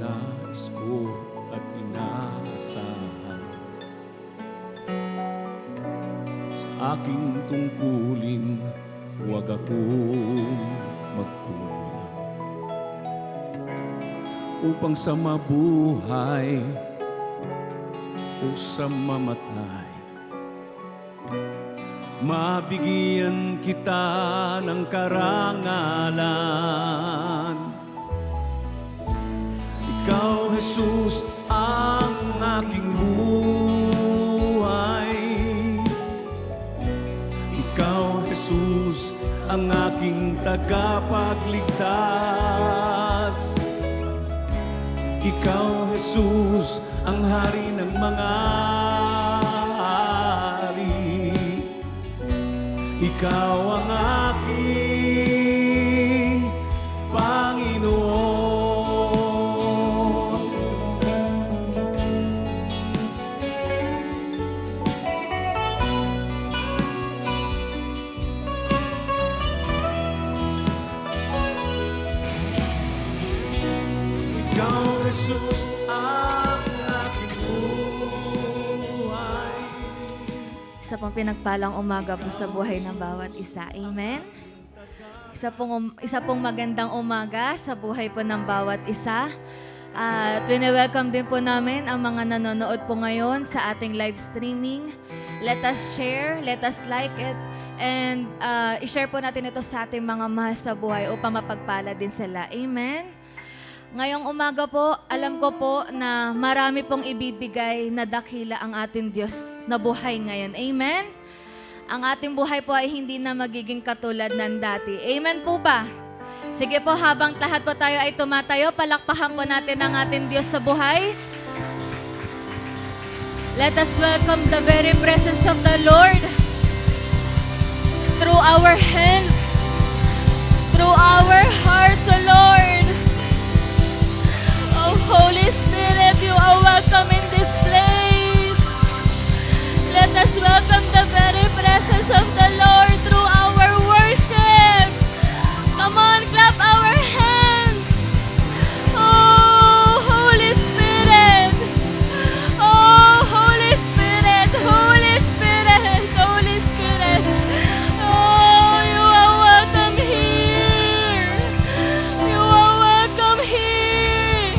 nais ko at inaasahan. Sa aking tungkulin, huwag akong magkulang, upang sa mabuhay o sa mamatay, mabigyan kita ng karangalan. Ikaw, Jesus, ang aking buhay. Ikaw, Jesus, ang aking tagapagligtas. Ikaw, Jesus, ang hari ng mga hari. Ikaw ang aking Panginoon. Ikaw, Jesus, ang aking buhay. Isa pong pinagpalang umaga po sa buhay ng bawat isa. Amen? Isa pong magandang umaga sa buhay po ng bawat isa. At wini-welcome din po namin ang mga nanonood po ngayon sa ating live streaming. Let us share, let us like it, and i-share po natin ito sa ating mga mahal sa buhay upang mapagpala din sila. Amen? Ngayong umaga po, alam ko po na marami pong ibibigay na dakila ang ating Diyos na buhay ngayon. Amen? Ang ating buhay po ay hindi na magiging katulad ng dati. Amen po ba? Sige po, habang lahat po tayo ay tumatayo, palakpakan po natin ang ating Diyos sa buhay. Let us welcome the very presence of the Lord through our hands, through our hearts, O Lord. Oh, Holy Spirit, you are welcome in this place. Let us welcome the very presence of the Lord through our worship. Come on, clap our hands. Oh, Holy Spirit. Oh, Holy Spirit, Holy Spirit, Holy Spirit. Oh, you are welcome here. You are welcome here.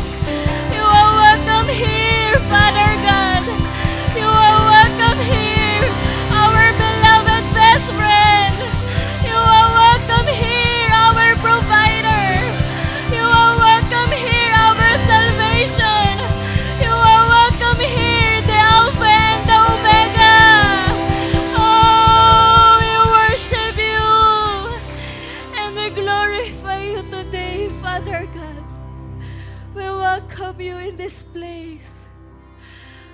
You are welcome here, Father God. You are welcome here, our beloved best friend. You are welcome here, our provider. You are welcome here, our salvation. You are welcome here, the Alpha and the Omega. Oh, we worship you and we glorify you today, Father God. We welcome you in this place,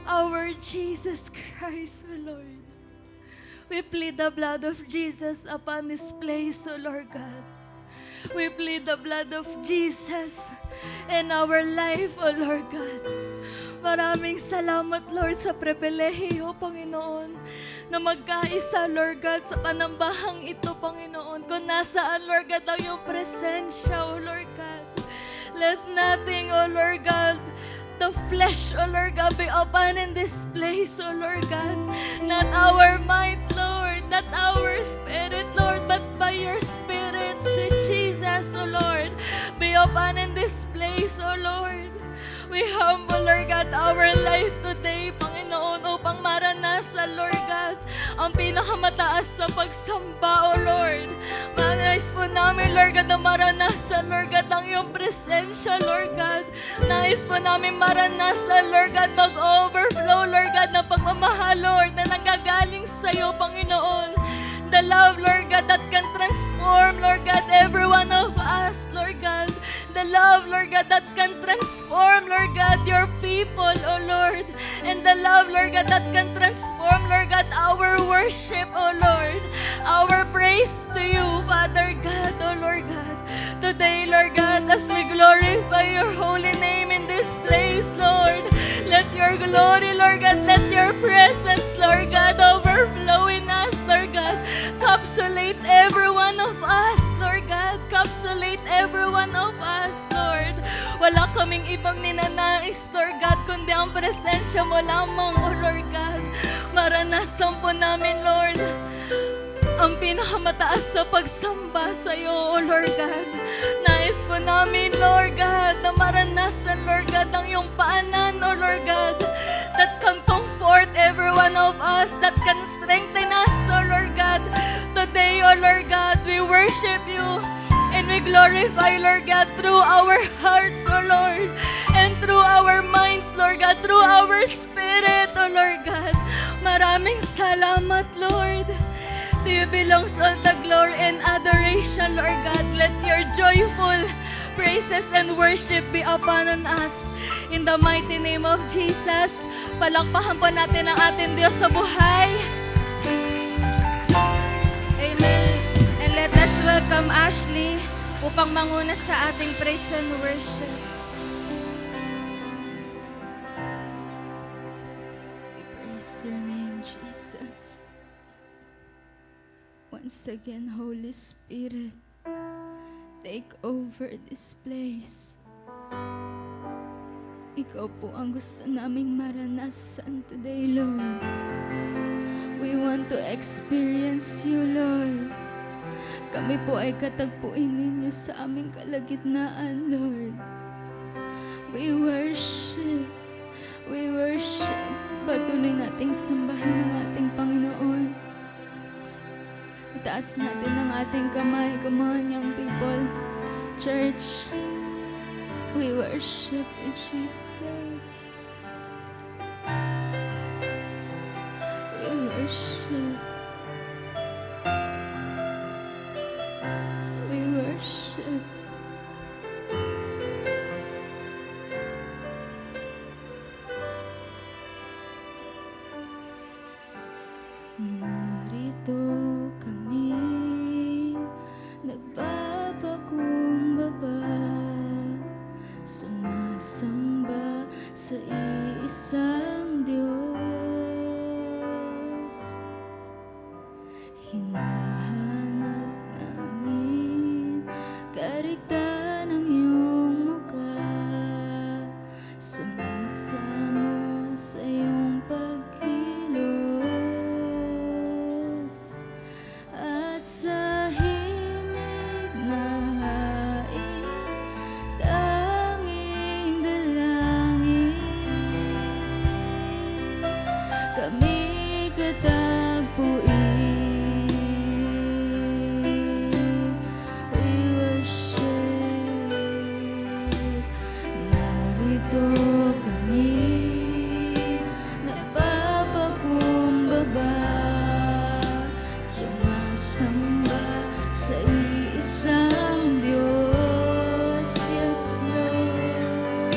our Jesus Christ, O Lord. We plead the blood of Jesus upon this place, O Lord God. We plead the blood of Jesus in our life, O Lord God. Maraming salamat, Lord, sa pribilehiyo, Panginoon, na magkaisa, Lord God, sa panambahang ito, Panginoon. Kung nasaan, Lord God, ang iyong presensya, O Lord God. Let nothing, O Lord God, the flesh, O Lord God, be open in this place, O Lord God. Not our mind, Lord, not our spirit, Lord, but by your Spirit, sweet Jesus, O Lord, be open in this place, O Lord. We humble, Lord God, our life today, Panginoon, upang maranasan, Lord God, ang pinakamataas sa pagsamba, O Lord. Nais po namin, Lord God, na maranasan, Lord God, ang iyong presensya, Lord God. Nais po namin maranasan, Lord God, mag-overflow, Lord God, ng pagmamahal, Lord, na nanggagaling sa iyo, Panginoon. The love, Lord God, that can transform, Lord God, every one of us, Lord God. The love, Lord God, that can transform, Lord God, your people, oh Lord. And the love, Lord God, that can transform, Lord God, our worship, oh Lord. Our praise to you, Father God, oh Lord God. Today, Lord God, as we glorify your holy name in this place, Lord, let your glory, Lord God, let your presence, Lord God, overflow in us, Lord God. Capsulate every one of us, Lord God. Capsulate every one of us, Lord. Wala kaming ibang ninanais, Lord God, kundi ang presensya mo lamang, O Lord God. Maranasan po namin, Lord, ang pinakamataas sa pagsamba sa iyo, O Lord God. Nais po namin, Lord God, na maranasan, Lord God, ang iyong paanan, O Lord God, that can comfort every one of us, that can strengthen us, O Lord God. Today, O Lord God, we worship you and we glorify, Lord God, through our hearts, O Lord, and through our minds, Lord God, through our spirit, O Lord God. Maraming salamat, Lord. To you belongs all the glory and adoration, Lord God. Let your joyful praises and worship be upon us. In the mighty name of Jesus, palakpakan po natin ang ating Diyos sa buhay. Amen. And let us welcome Ashley upang manguna sa ating praise and worship. We praise your name, Jesus. Once again, Holy Spirit, take over this place. Ikaw po ang gusto naming maranasan today, Lord. We want to experience you, Lord. Kami po ay katagpuin ninyo sa aming kalagitnaan, Lord. We worship. We worship. Patuloy nating sambahin ang ating Panginoon. Itaas natin ang ating kamay. Come on, young people. Church, we worship you, Jesus. We worship. We worship. Narito kami, nagpapakumbaba, sumasamba sa iisang Diyos. Hinahanap namin karigtan ng iyong mukha, sumasamo sa iyong pagkilos. At sa himig na hain, tanging dalangin, kami katagpuin. We worship. Narito kami, nagpapakumbaba, sumasamba sa iisang Diyos. Yes, Lord.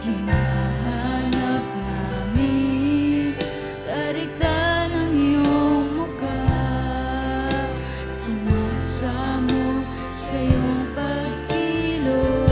Hinahanap namin karigtan ng iyong mukha, sumasamo sa iyong pagkilos.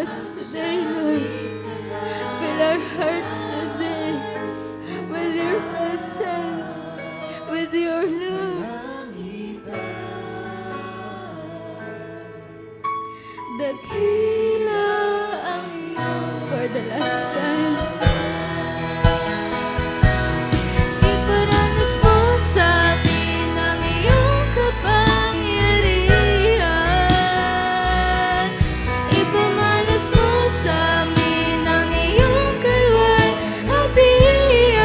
us today, Lord. Fill our hearts today with your presence, with your love. Dakila ang iyong for the last time. Iparanas mo sa amin ang iyong kapangyarihan. Ipamalas mo sa amin ang iyong kalwalhatian.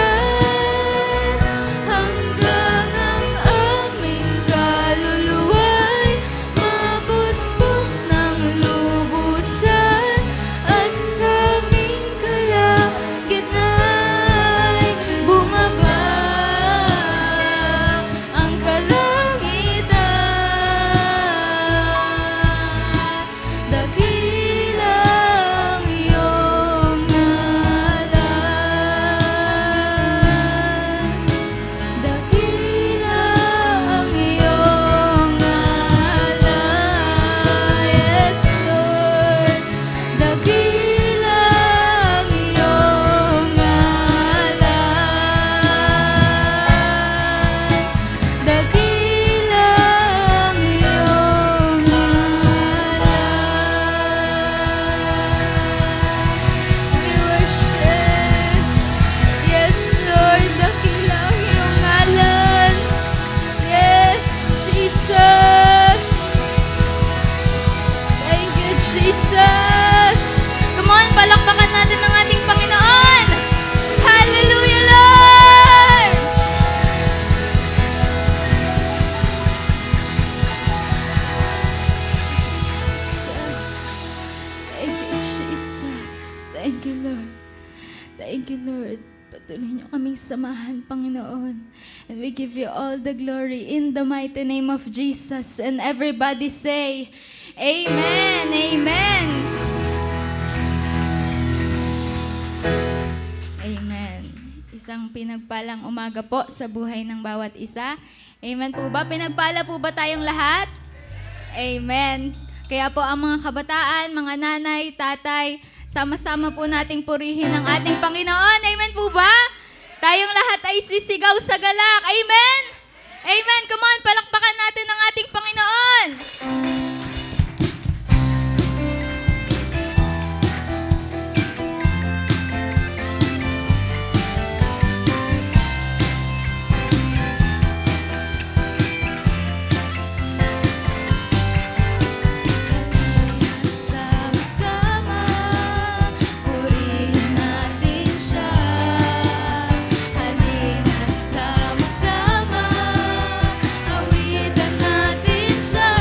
Hanggang ang aming kaluluwa'y mabuspos ng lubusan. At sa aming kalagitna'y bumaba ang kalangitan. Dakila ang iyong ngalan. Dakila ang iyong ngalan. Yes, Lord. Dakila ang iyong ngalan. Dakila ang iyong ngalan. We worship. Yes, Lord. Dakila ang iyong ngalan. Yes, Jesus. Thank you, Jesus. Come on, palakpakan natin ang ating Panginoon. Hallelujah, Lord. Jesus. Thank you, Jesus. Thank you, Lord. Thank you, Lord. Patuloy niyo kaming samahan, Panginoon. And we give you all the glory in the mighty name of Jesus. And everybody say, Amen, Amen. Amen. Isang pinagpalang umaga po sa buhay ng bawat isa. Amen po ba? Pinagpala po ba tayong lahat? Amen. Kaya po ang mga kabataan, mga nanay, tatay, sama-sama po nating purihin ang ating Panginoon. Amen po ba? Tayong lahat ay sisigaw sa galak. Amen? Amen. Come on, palakpakan natin ang ating Panginoon. Sama-sama, purihin natin siya. Halina sama-sama, awitan natin siya.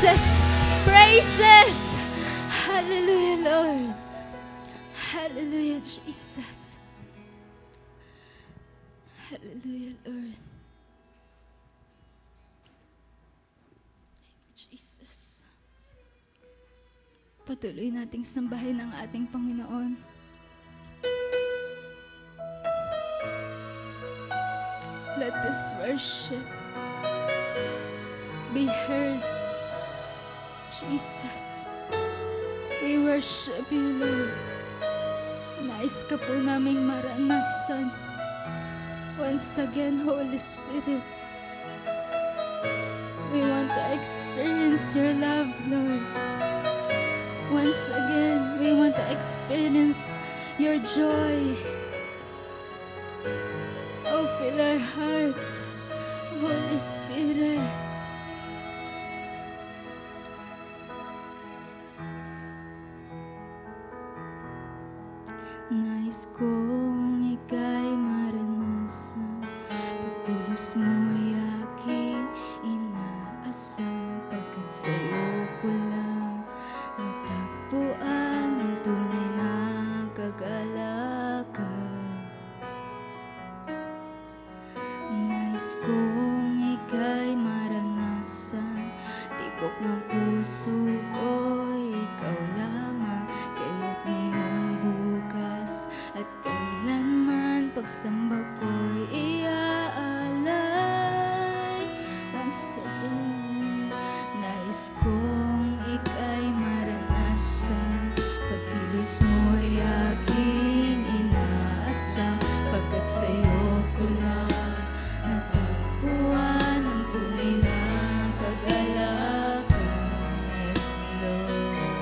Jesus. Praises. Hallelujah, Lord. Hallelujah, Jesus. Hallelujah, Lord. Jesus. Patuloy nating sambahin ang ating Panginoon. Let this worship be heard. Jesus, we worship you, Lord. Nais ka po naming maranasan. Once again, Holy Spirit, we want to experience your love, Lord. Once again, we want to experience your joy. Oh, fill our hearts, Holy Spirit. Nais kong ika'y maranasan, pagkilos mo'y aking inaasam, pagkat sa'yo ko lang natagpuan ang tunay na kagalakan. Nais kong ika'y maranasan, tibok ng puso ko'y ikaw lamang, kaya't ngayong bukas at kailanman pagsamba ko'y iaalay. Once again, nais kong ika'y maranasan, pagkilos mo'y aking inaasam, pagkat sa'yo ko lang natagpuan ang tunay na kagalakan. Yes, Lord.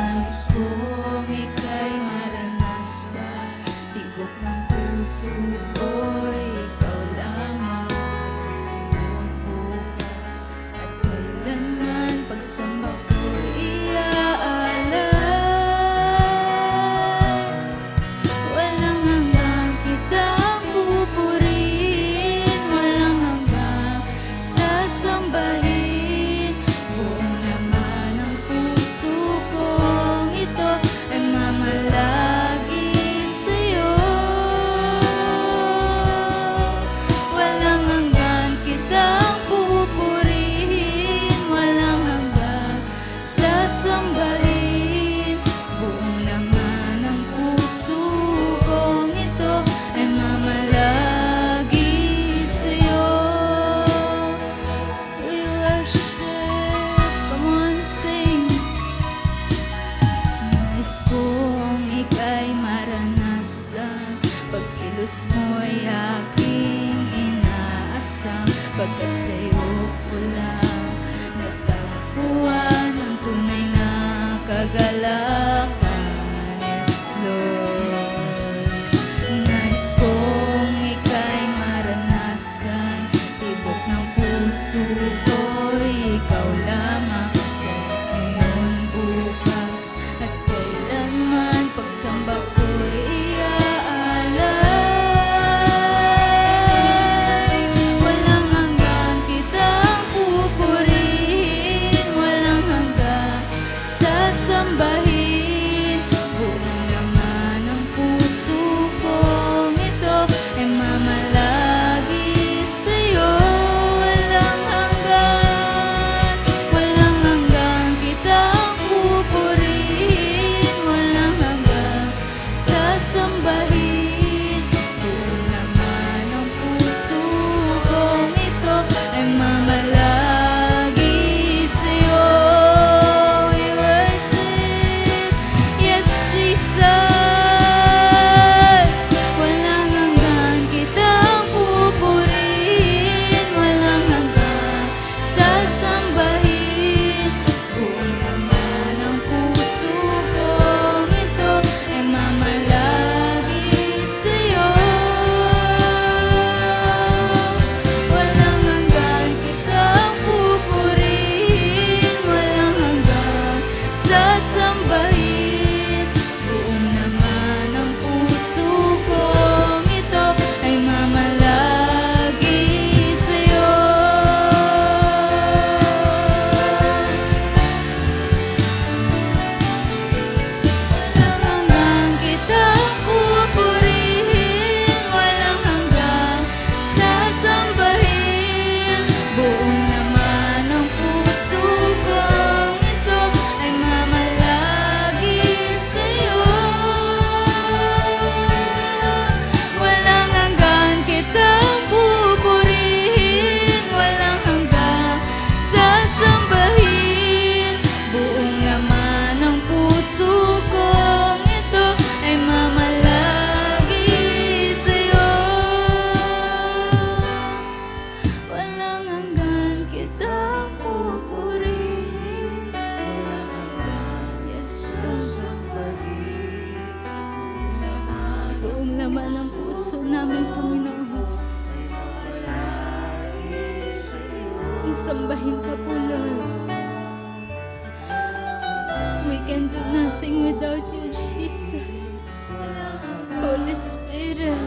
Nais kong ika'y maranasan, tibok ng puso ko'y ikaw lamang, ngayong bukas at kailanman pagsamba ko'y iaalay. Walang hanggang kitang pupurihin, walang hanggang sasambahin, buong laman ng puso kong ito ay mamalagi sa'yo. Walang hanggan kitang pupurihin, walang hanggang sasambahin, buong laman ng puso kong ito ay mamalagi sa'yo. We worship, come on, sing. Nais kong ika'y maranasan, pagkilos mo'y aking inaasam, pagkat sa'yo ko lang natagpuan ang tunay na kagalakan. Yes, Lord. Nais kong ika'y maranasan, tibok ng puso ko'y ikaw lamang, kahit ngayon, bukas at kailanman pagsamba ko'y iaalay. Walang hanggan kitang pupurihin, walang hanggan sasambahin, buong laman ng puso kong ito ay mamalagi sa'yo. Walang hanggan purihin ka po, Lord. We can do nothing without you, Jesus. Holy Spirit,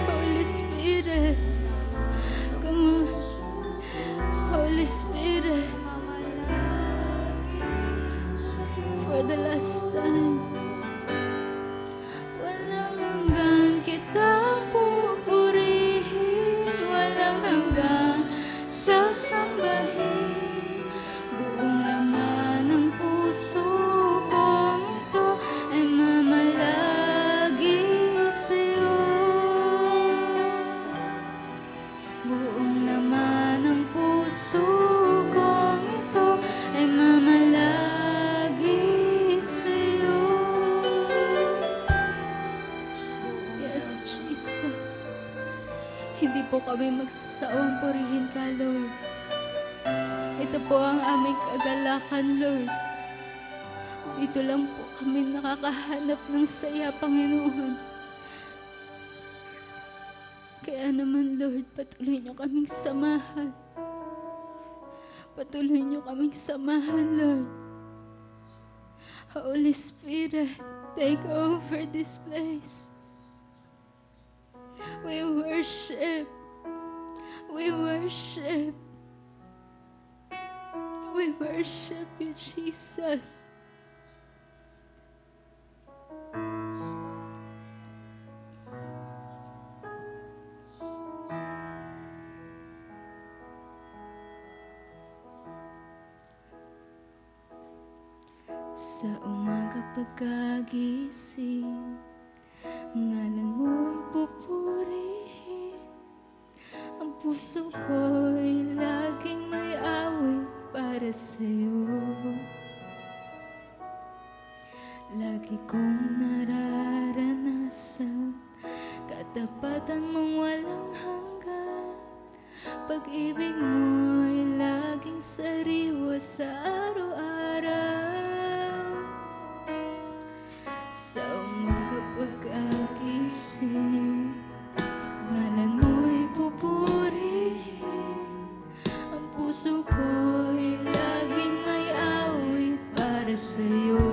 Holy Spirit, come on. Holy Spirit, for the last time, walang hanggan kita pupurihin, walang hanggan sasambahin. Buong laman ng puso kong ito ay mamalagi sa'yo. Buong laman ng puso kong ito ay mamalagi sa'yo. Yes, Jesus. Hindi po kami magsasawang purihin ka, Lord. Ito po ang aming kagalakan, Lord. Dito lang po kami nakakahanap ng saya, Panginoon. Kaya naman, Lord, patuloy niyo kaming samahan. Patuloy niyo kaming samahan, Lord. Holy Spirit, take over this place. We worship. We worship. We worship you, Jesus. Sa umaga pagkagising, ang ngalan mo'y pupurihin. Ang puso ko'y laging may awit para sa'yo. Lagi kong nararanasan katapatan mong walang hanggan. Pag-ibig mo'y laging sariwa sa araw-araw. Sa umaga pagkagising, ngalan mo'y pupurihin. Ang puso ko'y laging may awit para sa'yo.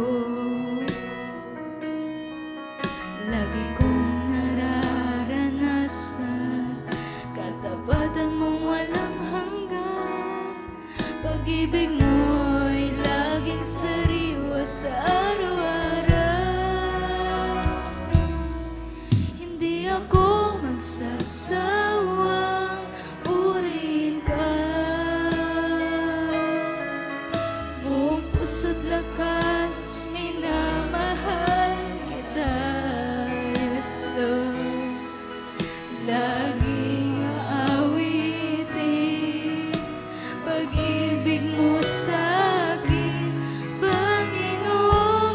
Lagi kong nararanasan katapatan mong walang hanggan. Pag-ibig mo'y laging sariwa sa araw-araw. Hindi ako magsasawang purihin ka. Buong puso't lakas minamahal kita, yes Lord. Laging aawitin pag-ibig mo sa'kin, Panginoon.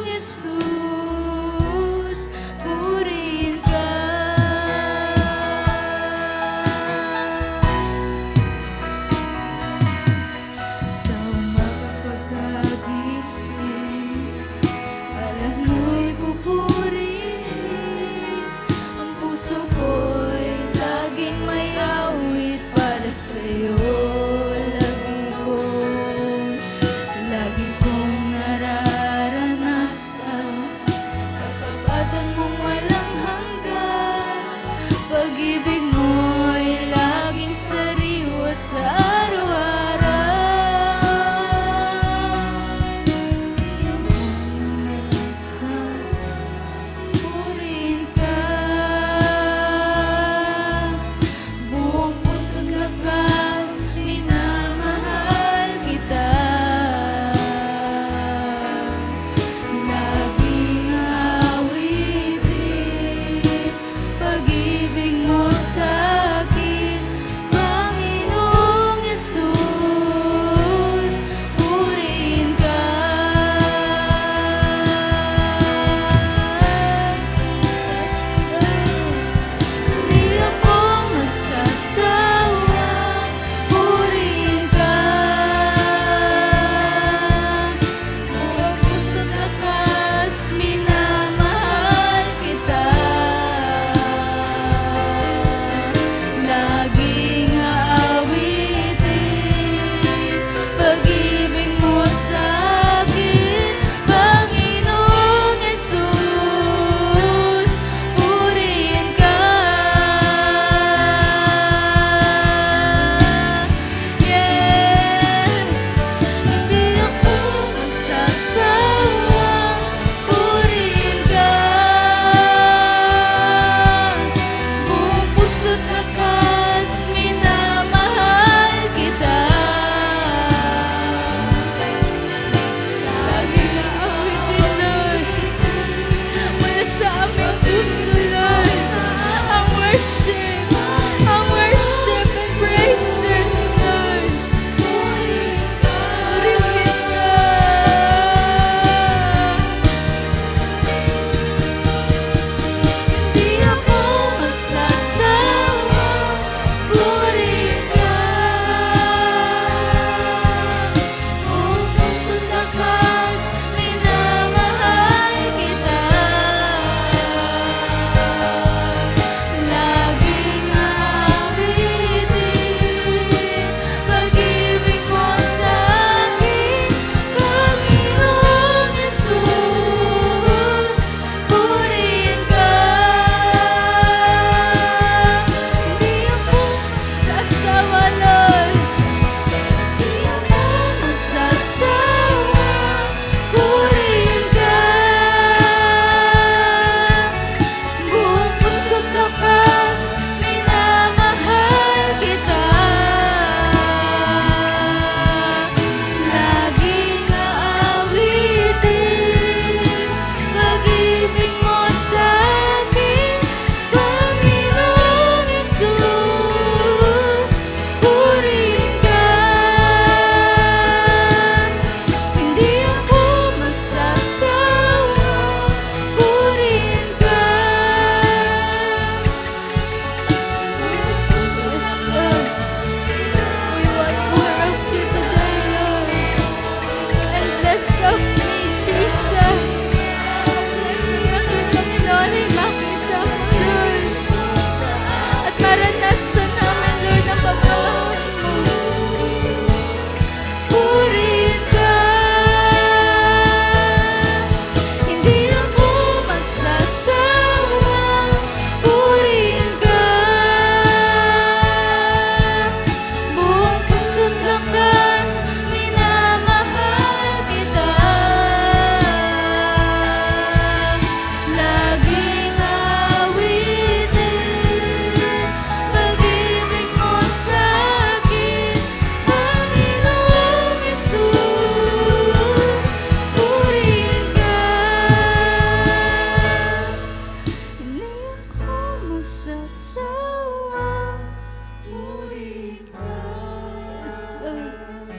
Lord.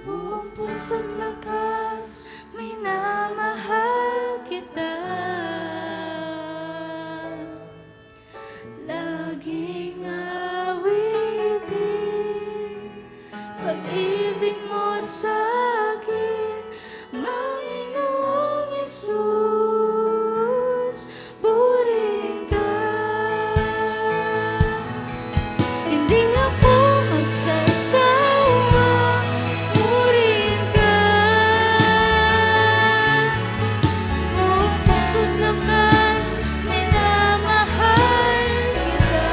Buong puso't lakas, minamahal kita. Laging awitin pag-ibig mo sa akin, Panginoong Yesus. Purihin ka. Hindi ako magsasawa, purihin ka. Buong puso't lakas, minamahal kita.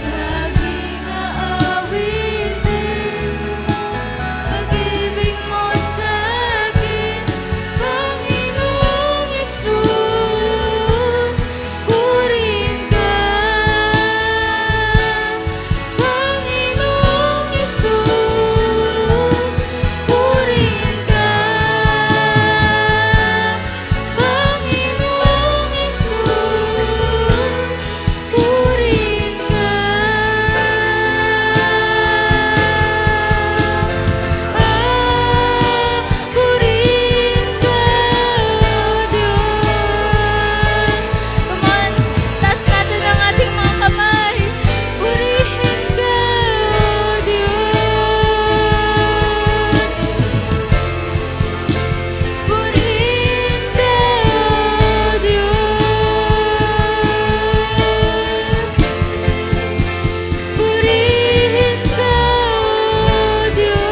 Laging aawitin pag-ibig mo sa akin, Panginoong Yesus. Purihin ka, Panginoong Yesus. Purihin ka, Panginoong Yesus. Purihin ka. Purihin ka, Diyos. Come on, taas natin ang ating mga kamay. Purihin ka, Diyos. Purihin ka, Diyos. Purihin ka, Diyos.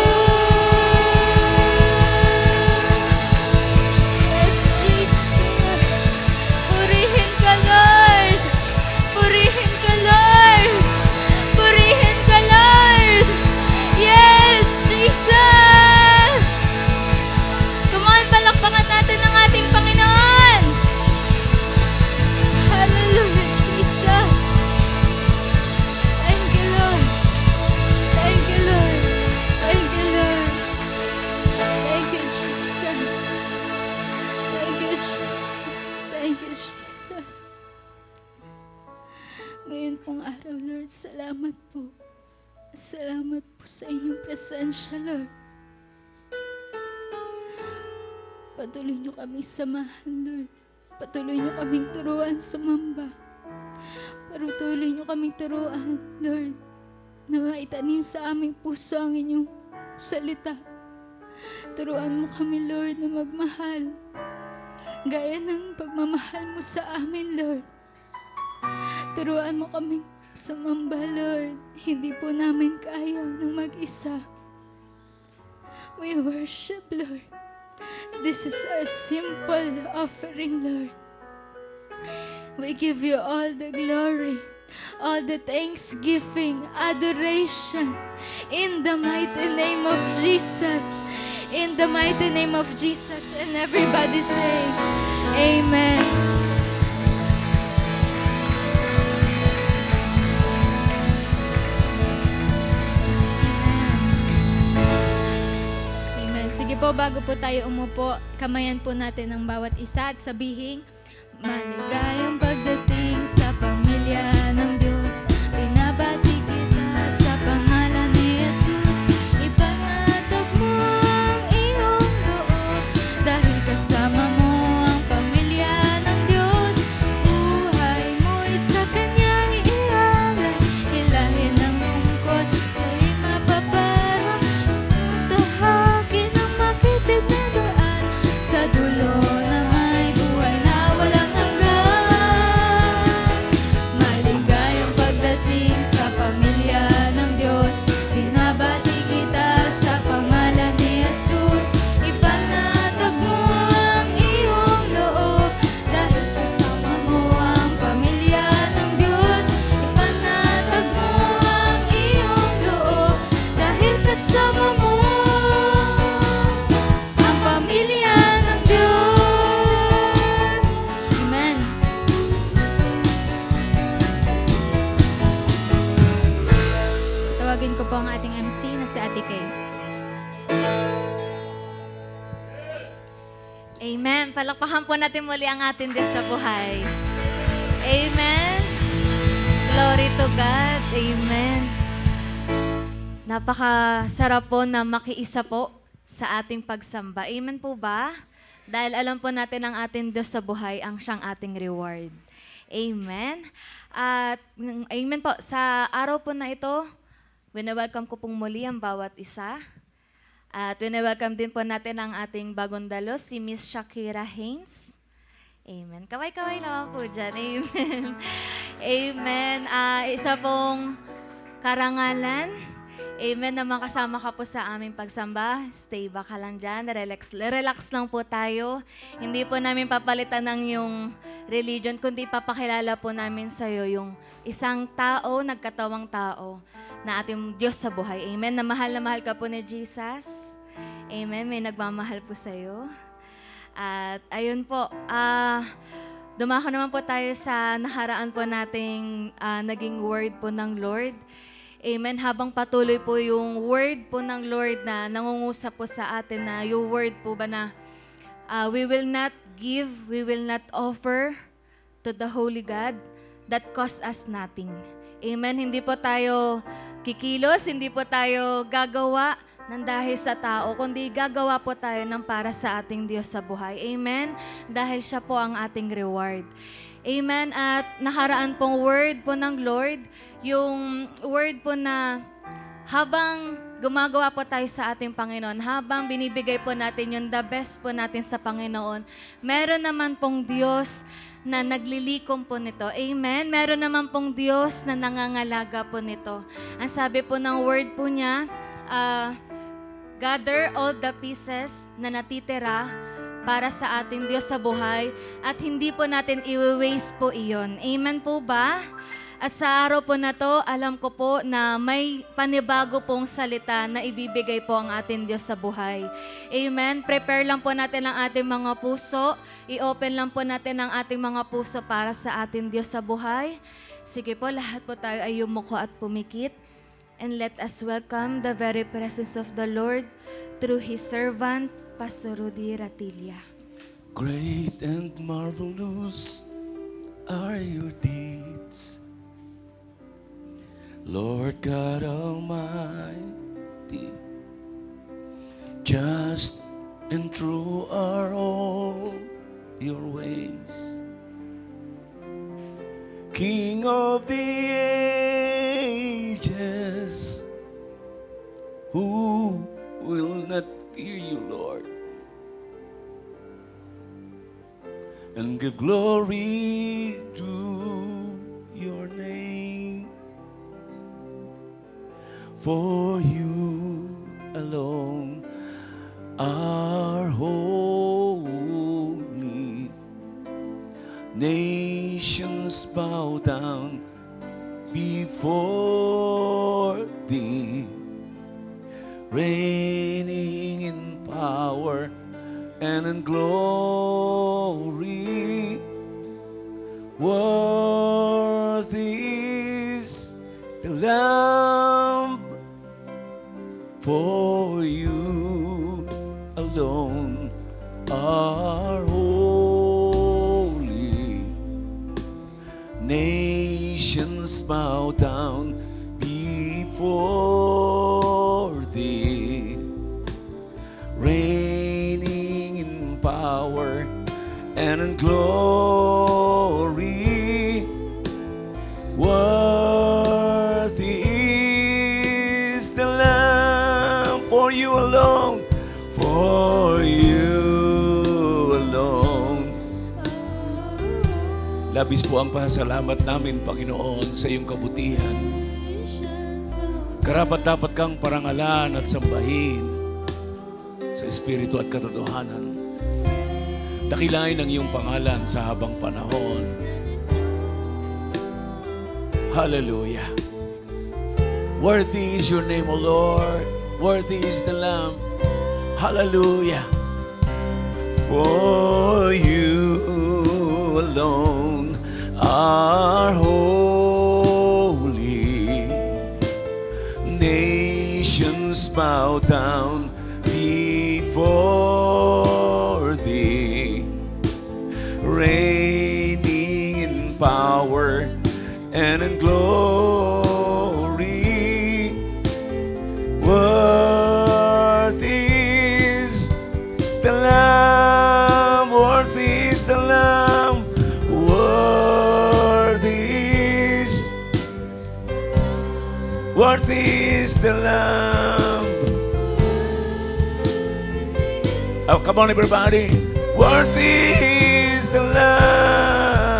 Yes, Jesus. Purihin ka, Lord. Purihin ka, Lord. Purihin ka, Lord. Yes, Jesus. Come on, palakpakan natin ang ating Panginoon. Hallelujah, Jesus. Thank you, Lord. Thank you, Lord. Thank you, Lord. Thank you, Jesus. Thank you, Jesus. Thank you, Jesus. Ngayon pong araw, Lord, salamat po. Salamat po sa inyong presensya, Lord. Patuloy niyo kaming samahan, Lord. Patuloy niyo kaming turuan sumamba. Patuloy niyo kaming turuan, Lord, na maitanim sa aming puso ang inyong salita. Turuan mo kami, Lord, na magmahal. Gaya ng pagmamahal mo sa amin, Lord. Turuan mo kaming sumamba, Lord. Hindi po namin kaya ng mag-isa. We worship, Lord. This is our simple offering, Lord. We give you all the glory, all the thanksgiving, adoration, in the mighty name of Jesus. In the mighty name of Jesus. And everybody say, Amen. Amen. Sige po, bago po tayo umupo, kamayan po natin ang bawat isa at sabihin, maligayang pagdating sa pamilya ng Diyos. Binabati kita sa pangalan ni Jesus. Ipanatag mo ang iyong loob dahil kasama mo ang pamilya ng Diyos. Buhay mo'y sa Kanya ialay, hilahin ang lungkot sa'y mapaparang. Tahakin ang makitid na daan sa dulo na may buhay na walang hanggan. Maligayang pagdating sa pamilya ng Diyos. Binabati kita sa pangalan ni Jesus. Ipanatag mo ang iyong loob dahil kasama mo ang pamilya ng Diyos. Ipanatag mo ang iyong loob dahil kasama mo ang pamilya ng Diyos. Amen. Tawagin ko po ang ating MC na si Ate Kay. Amen. Palakpakan po natin muli ang ating Diyos sa buhay. Amen. Glory to God. Amen. Napakasarap po na makiisa po sa ating pagsamba. Amen po ba? Dahil alam po natin ang ating Diyos sa buhay ang siyang ating reward. Amen. At amen po, sa araw po na ito, wini-welcome ko pong muli ang bawat isa. At wini-welcome din po natin ang ating bagong dalo, si Miss Shakira Haynes. Amen. Kaway-kaway naman po dyan. Amen. Amen. Isa pong karangalan. Amen. Na makasama ka po sa aming pagsamba. Stay back ka lang dyan. Relax lang po tayo. Hindi po namin papalitan ng yung religion, kundi papakilala po namin sa'yo yung isang tao, nagkatawang tao, na ating Diyos sa buhay. Amen. Na mahal ka po ni Jesus. Amen. May nagmamahal po sa'yo. At ayun po, dumako naman po tayo sa nakaraan po nating naging word po ng Lord. Amen. Habang patuloy po yung word po ng Lord na nangungusap po sa atin na yung word po ba na we will not give, we will not offer to the Holy God that costs us nothing. Amen. Hindi po tayo kikilos, hindi po tayo gagawa ng dahil sa tao, kundi gagawa po tayo ng para sa ating Diyos sa buhay. Amen? Dahil siya po ang ating reward. Amen? At nakaraan pong word po ng Lord, yung word po na habang gumagawa po tayo sa ating Panginoon, habang binibigay po natin yung the best po natin sa Panginoon, meron naman pong Diyos na naglilikom po nito. Amen? Meron naman pong Diyos na nangangalaga po nito. Ang sabi po ng word po niya, gather all the pieces na natitira para sa ating Diyos sa buhay at hindi po natin i-waste po iyon. Amen po ba? At sa araw po na to, alam ko po na may panibago pong salita na ibibigay po ang ating Diyos sa buhay. Amen? Prepare lang po natin ang ating mga puso. I-open lang po natin ang ating mga puso para sa ating Diyos sa buhay. Sige po, lahat po tayo ay yumuko at pumikit. And let us welcome the very presence of the Lord through His servant, Pastor Rudy Ratilla. Great and marvelous are your deeds, Lord God Almighty. Just and true are all your ways, King of the ages, who will not fear you, Lord, and give glory to your name? For you alone are holy. Nations bow down before thee, reigning in power and in glory. Worthy is the Lamb, for you alone are holy. Nations bow down before thee, reigning in power and in glory. Worthy is the Lamb, for you alone, for you alone. Labis po ang pasalamat namin, Panginoon, sa iyong kabutihan. Karapat-dapat kang parangalan at sambahin sa Espiritu at katotohanan. Dakilain ang iyong pangalan sa habang panahon. Hallelujah. Worthy is your name, O Lord. Worthy is the Lamb. Hallelujah. For you alone are holy. Nations bow down before thee, reigning in power and in glory. Worthy is the Lamb. Oh, come on, everybody. Worthy is the Lamb.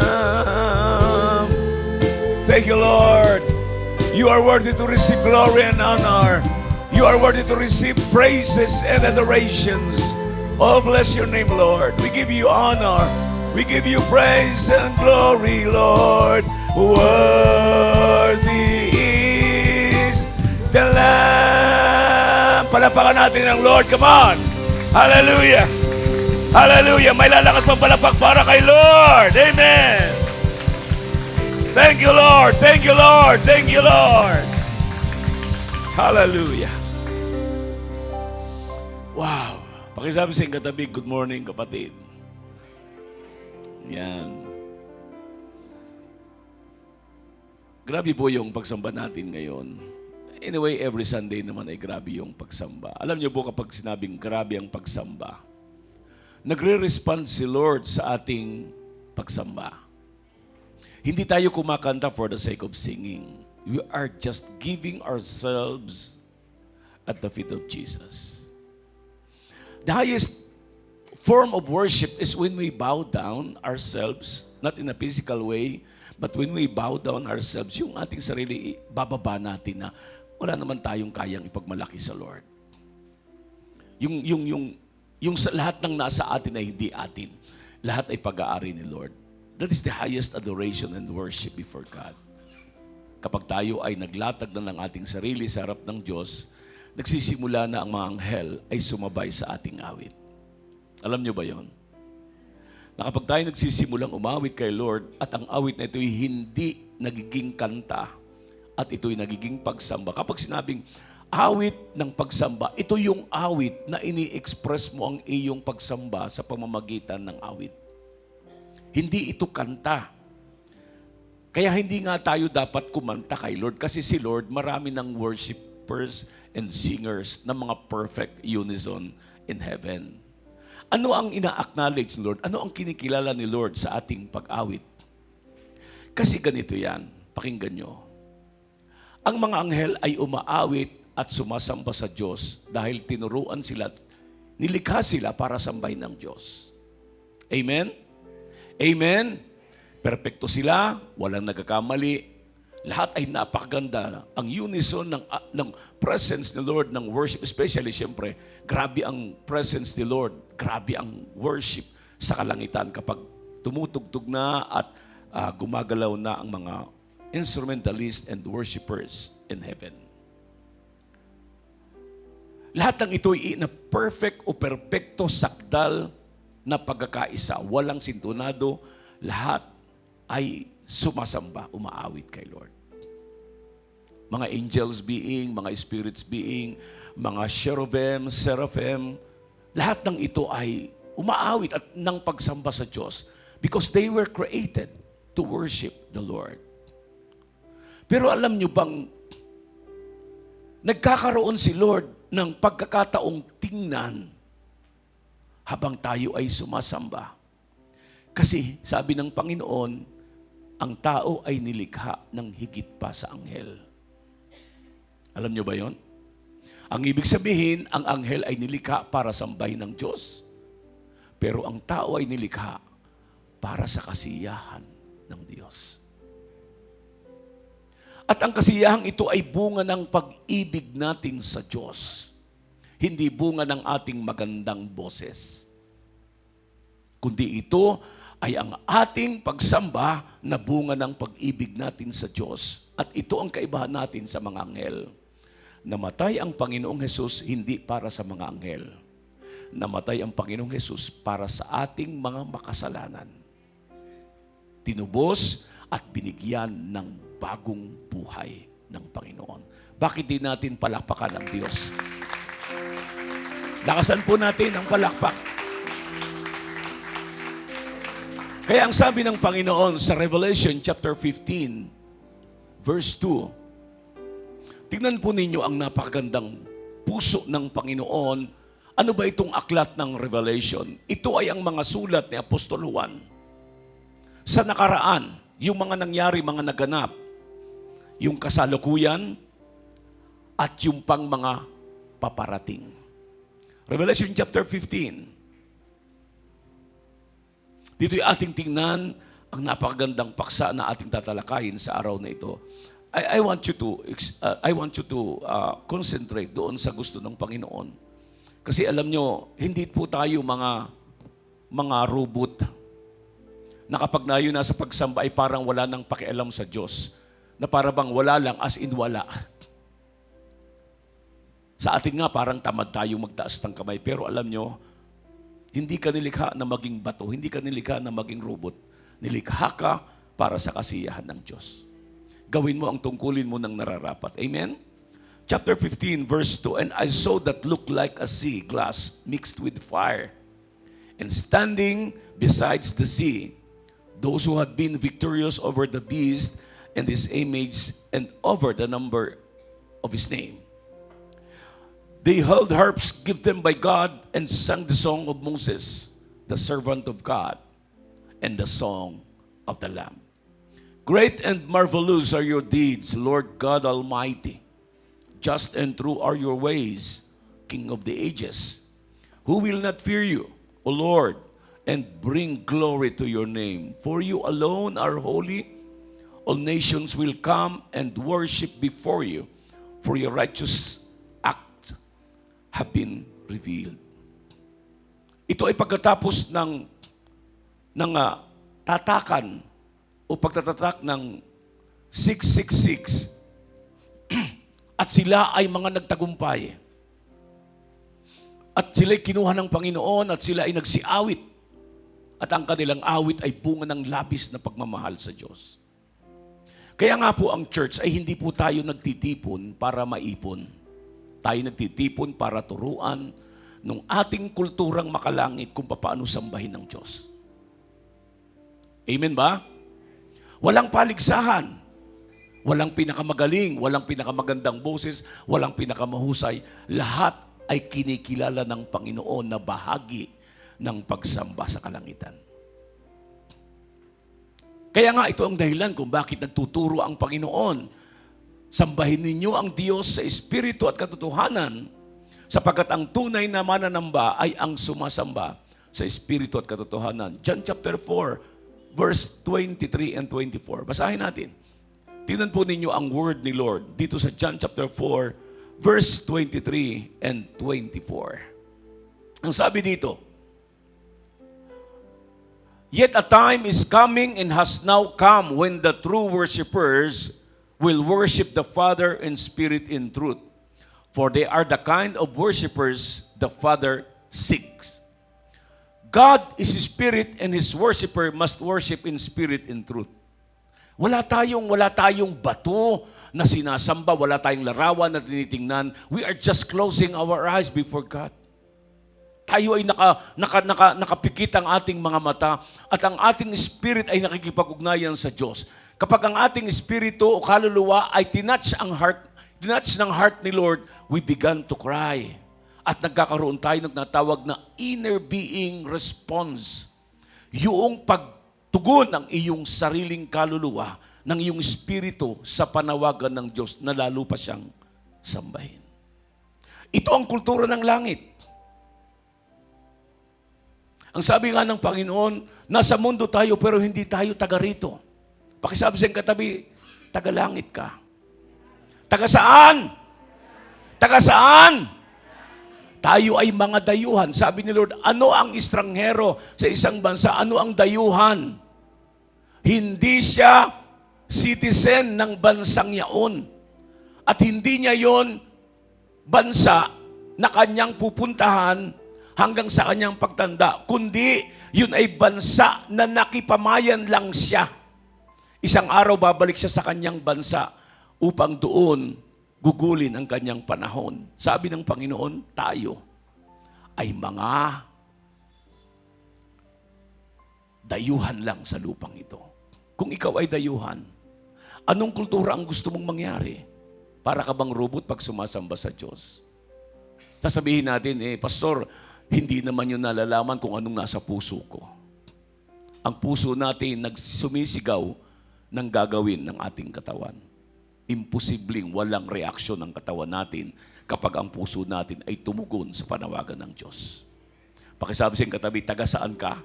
Thank you, Lord. You are worthy to receive glory and honor. You are worthy to receive praises and adorations. Oh, bless your name, Lord. We give you honor. We give you praise and glory, Lord. Worthy is the Lamb. Palapakan natin ang Lord. Come on. Hallelujah. Hallelujah. May lalakas pang palapak para kay Lord. Amen. Thank you, Lord. Thank you, Lord. Thank you, Lord. Hallelujah. Wow. Pakisabi sa katabi, good morning, kapatid. Yan. Grabe po yung pagsamba natin ngayon. Anyway, every Sunday naman ay grabe yung pagsamba. Alam niyo po kapag sinabing grabe ang pagsamba, nagre-respond si Lord sa ating pagsamba. Hindi tayo kumakanta for the sake of singing. We are just giving ourselves at the feet of Jesus. The highest form of worship is when we bow down ourselves, not in a physical way, but when we bow down ourselves, yung ating sarili, bababa natin na wala naman tayong kayang ipagmalaki sa Lord. Yung sa lahat ng nasa atin ay hindi atin. Lahat ay pag-aari ni Lord. That is the highest adoration and worship before God. Kapag tayo ay naglatag na ng ating sarili sa harap ng Diyos, nagsisimula na ang mga anghel ay sumabay sa ating awit. Alam niyo ba yon? Na kapag tayo nagsisimulang umawit kay Lord at ang awit na ito'y hindi nagiging kanta at ito'y nagiging pagsamba. Kapag sinabing awit ng pagsamba, ito yung awit na ini-express mo ang iyong pagsamba sa pamamagitan ng awit. Hindi ito kanta. Kaya hindi nga tayo dapat kumanta kay Lord kasi si Lord marami ng worshipers and singers na mga perfect unison in heaven. Ano ang ina-acknowledge ni Lord? Ano ang kinikilala ni Lord sa ating pag-awit? Kasi ganito yan. Pakinggan nyo. Ang mga anghel ay umaawit at sumasamba sa Diyos dahil tinuruan sila, nilikha sila para sambahin ng Diyos. Amen? Amen? Perpekto sila, walang nagkakamali. Lahat ay napakaganda. Ang unison ng presence ni Lord, ng worship, especially siyempre, grabe ang presence ni Lord, grabe ang worship sa kalangitan kapag tumutugtog na at gumagalaw na ang mga instrumentalists and worshipers in heaven. Lahat ng ito ay na perfect o perpekto sakdal na pagkakaisa. Walang sintunado, lahat ay sumasamba, umaawit kay Lord. Mga angels being, mga spirits being, mga cherubim, seraphim, lahat ng ito ay umaawit at ng pagsamba sa Diyos because they were created to worship the Lord. Pero alam nyo bang nagkakaroon si Lord ng pagkakataong tingnan habang tayo ay sumasamba? Kasi sabi ng Panginoon, ang tao ay nilikha ng higit pa sa anghel. Alam nyo ba yon? Ang ibig sabihin, ang anghel ay nilikha para sambahin ng Diyos. Pero ang tao ay nilikha para sa kasiyahan ng Diyos. At ang kasiyahan ito ay bunga ng pag-ibig natin sa Diyos. Hindi bunga ng ating magandang boses. Kundi ito ay ang ating pagsamba na bunga ng pag-ibig natin sa Diyos. At ito ang kaibahan natin sa mga anghel. Namatay ang Panginoong Hesus hindi para sa mga anghel. Namatay ang Panginoong Hesus para sa ating mga makasalanan. Tinubos at binigyan ng bagong buhay ng Panginoon. Bakit di natin palakpakan ang Diyos? Lakasan po natin ang palakpak. Kaya ang sabi ng Panginoon sa Revelation chapter 15, verse 2, tingnan po ninyo ang napakagandang puso ng Panginoon. Ano ba itong aklat ng Revelation? Ito ay ang mga sulat ni Apostol Juan. Sa nakaraan, yung mga nangyari, mga naganap, yung kasalukuyan, at yung pang mga paparating. Revelation chapter 15. Dito'y ating tingnan ang napakagandang paksa na ating tatalakayin sa araw na ito. I want you to concentrate doon sa gusto ng Panginoon. Kasi alam nyo, hindi po tayo mga robot na kapag nayo na sa pagsamba ay parang wala nang pakialam sa Diyos. Na para bang wala lang, as in wala. Sa atin nga parang tamad tayo magtaas ng kamay. Pero alam nyo, hindi ka nilikha na maging bato, hindi ka nilikha na maging robot. Nilikha ka para sa kasiyahan ng Diyos. Gawin mo ang tungkulin mo ng nararapat. Amen? Chapter 15, verse 2, "And I saw that looked like a sea glass mixed with fire. And standing besides the sea, those who had been victorious over the beast and his image and over the number of his name. They held harps given by God and sang the song of Moses, the servant of God, and the song of the Lamb. Great and marvelous are your deeds, Lord God Almighty. Just and true are your ways, King of the ages. Who will not fear you, O Lord, and bring glory to your name? For you alone are holy. All nations will come and worship before you, for your righteous acts have been revealed." Ito ay pagkatapos ng tatakan o pagtatatak ng 666 at sila ay mga nagtagumpay. At sila ay kinuha ng Panginoon at sila ay nagsiawit. At ang kanilang awit ay bunga ng labis na pagmamahal sa Diyos. Kaya nga po ang church ay hindi po tayo nagtitipon para maipon. Tayo nagtitipon para turuan ng ating kulturang makalangit kung paano sambahin ng Diyos. Amen ba? Walang paligsahan. Walang pinakamagaling, walang pinakamagandang boses, walang pinakamahusay. Lahat ay kinikilala ng Panginoon na bahagi ng pagsamba sa kalangitan. Kaya nga ito ang dahilan kung bakit nagtuturo ang Panginoon. Sambahin ninyo ang Diyos sa Espiritu at katotohanan, sapagkat ang tunay na mananamba ay ang sumasamba sa Espiritu at katotohanan. John chapter 4, verse 23 and 24. Basahin natin. Tingnan po ninyo ang word ni Lord dito sa John chapter 4, verse 23 and 24. Ang sabi dito, "Yet a time is coming and has now come when the true worshipers will worship the Father in spirit and truth. For they are the kind of worshipers the Father seeks. God is spirit and His worshiper must worship in spirit and truth." Wala tayong bato na sinasamba, wala tayong larawan na tinitingnan. We are just closing our eyes before God. Tayo ay nakapikit ang ating mga mata at ang ating spirit ay nakikipag-ugnayan sa Diyos. Kapag ang ating espiritu o kaluluwa ay tinatch ng heart ni Lord, we began to cry. At nagkakaroon tayo ng natawag na inner being response. Yung pagtugon ng iyong sariling kaluluwa, ng iyong espiritu sa panawagan ng Diyos na lalo pa siyang sambahin. Ito ang kultura ng langit. Ang sabi nga ng Panginoon, nasa mundo tayo pero hindi tayo taga rito. Pakisabi sa katabi, taga langit ka. Taga saan? Taga saan? Tayo ay mga dayuhan. Sabi ni Lord, ano ang estranghero sa isang bansa? Ano ang dayuhan? Hindi siya citizen ng bansang yaon. At hindi niya yon bansa na kanyang pupuntahan hanggang sa kanyang pagtanda. Kundi, yun ay bansa na nakipamayan lang siya. Isang araw babalik siya sa kanyang bansa upang doon gugulin ang kanyang panahon. Sabi ng Panginoon, tayo ay mga dayuhan lang sa lupang ito. Kung ikaw ay dayuhan, anong kultura ang gusto mong mangyari? Para ka bang robot pag sumasamba sa Diyos? Sasabihin natin, Pastor, hindi naman yun nalalaman kung anong nasa puso ko. Ang puso natin nagsumisigaw ng gagawin ng ating katawan. imposibleng walang reaksyon ng katawan natin kapag ang puso natin ay tumugon sa panawagan ng Diyos. Pakisabi sa katabi, taga saan ka?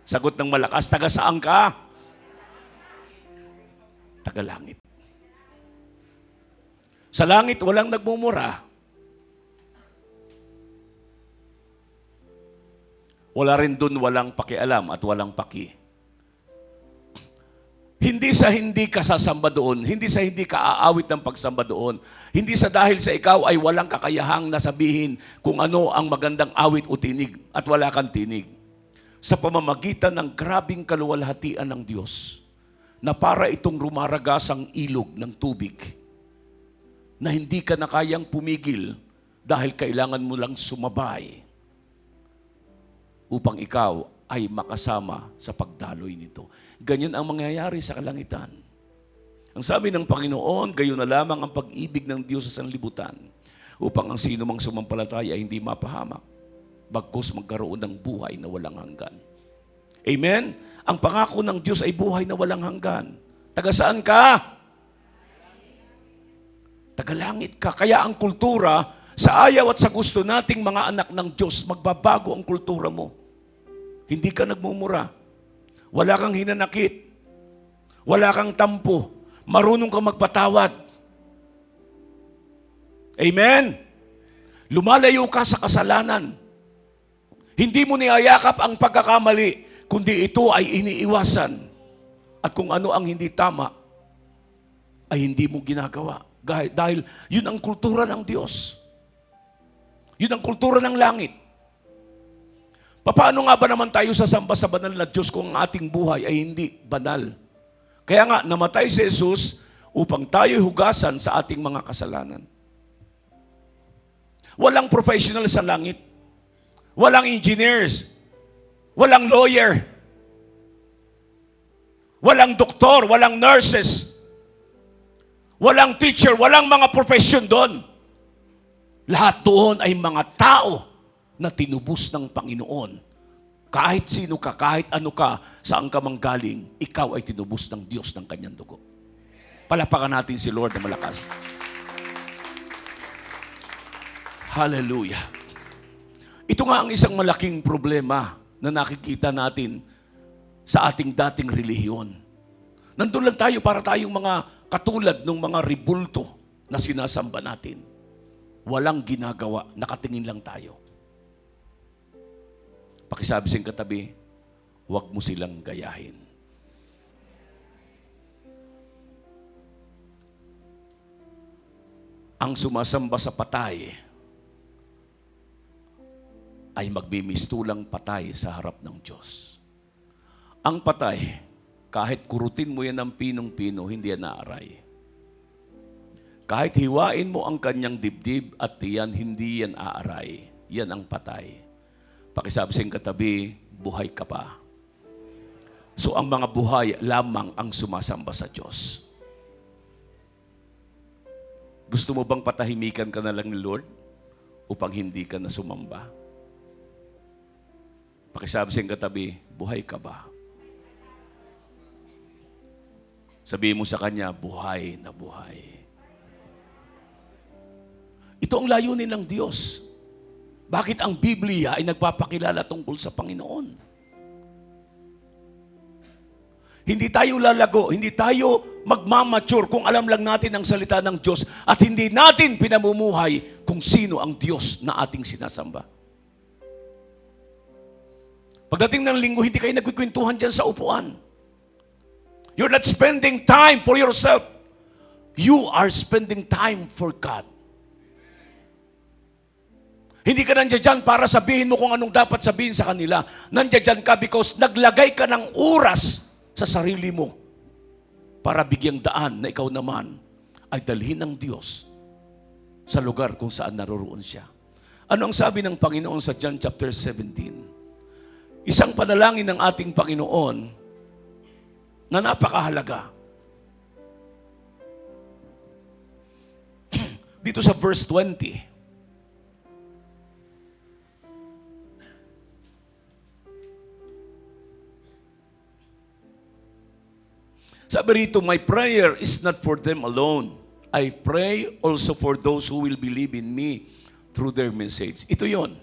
Sagot ng malakas, taga saan ka? Taga langit. Sa langit, walang nagmumura. Wala rin dun walang pakialam at walang paki. Hindi sa hindi ka sasamba doon, hindi sa hindi ka aawit ng pagsamba doon, hindi sa dahil sa ikaw ay walang kakayahang nasabihin kung ano ang magandang awit o tinig at wala kang tinig. Sa pamamagitan ng grabing kaluwalhatian ng Diyos na para itong rumaragasang ilog ng tubig na hindi ka na kayang pumigil dahil kailangan mo lang sumabay upang ikaw ay makasama sa pagdaloy nito. Ganyan ang mangyayari sa kalangitan. Ang sabi ng Panginoon, gayon na lamang ang pag-ibig ng Diyos sa sanlibutan upang ang sino mang sumampalataya ay hindi mapahamak, bagkus magkaroon ng buhay na walang hanggan. Amen? Ang pangako ng Diyos ay buhay na walang hanggan. Taga saan ka? Taga langit ka. Kaya ang kultura, sa ayaw at sa gusto nating mga anak ng Diyos, magbabago ang kultura mo. Hindi ka nagmumura. Wala kang hinanakit. Wala kang tampo. Marunong kang magpatawad. Amen? Lumalayo ka sa kasalanan. Hindi mo niyayakap ang pagkakamali, kundi ito ay iniiwasan. At kung ano ang hindi tama, ay hindi mo ginagawa. Dahil yun ang kultura ng Diyos. Yun ang kultura ng langit. Paano nga ba naman tayo sasamba sa banal na Diyos kung ang ating buhay ay hindi banal? Kaya nga, namatay si Jesus upang tayo hugasan sa ating mga kasalanan. Walang professional sa langit. Walang engineers. Walang lawyer. Walang doktor. Walang nurses. Walang teacher. Walang mga profession doon. Lahat doon ay mga tao na tinubos ng Panginoon. Kahit sino ka, kahit ano ka, saan ka manggaling, ikaw ay tinubos ng Diyos ng kanyang dugo. Palapakan natin si Lord na malakas. Hallelujah. Ito nga ang isang malaking problema na nakikita natin sa ating dating relihiyon. Nandun lang tayo para tayong mga katulad ng mga ribulto na sinasamba natin. Walang ginagawa, nakatingin lang tayo. Pakisabi sa katabi, huwag mo silang gayahin. Ang sumasamba sa patay ay magbimistulang patay sa harap ng Diyos. Ang patay, kahit kurutin mo yan ng pinong-pino, hindi yan naaray. Kahit hiwain mo ang kanyang dibdib at tiyan, hindi yan aaray. Yan ang patay. Pakisabi sa katabi, buhay ka pa. So ang mga buhay lamang ang sumasamba sa Diyos. Gusto mo bang patahimikan ka na lang ni Lord upang hindi ka na sumamba? Pakisabi sa katabi, buhay ka ba? Sabihin mo sa kanya, buhay na buhay. Ito ang layunin ng Diyos. Bakit ang Biblia ay nagpapakilala tungkol sa Panginoon? Hindi tayo lalago, hindi tayo magmamature kung alam lang natin ang salita ng Diyos at hindi natin pinamumuhay kung sino ang Diyos na ating sinasamba. Pagdating ng linggo, hindi kayo nagkikwentuhan dyan sa upuan. You're not spending time for yourself. You are spending time for God. Hindi ka nandiyan dyan para sabihin mo kung anong dapat sabihin sa kanila. Nandiyan dyan ka because naglagay ka ng oras sa sarili mo para bigyang daan na ikaw naman ay dalhin ng Diyos sa lugar kung saan naroroon siya. Ano ang sabi ng Panginoon sa John chapter 17? Isang panalangin ng ating Panginoon na napakahalaga. Dito sa verse 20. Sabi Sabi rito, my prayer is not for them alone. I pray also for those who will believe in me through their message. Ito yon.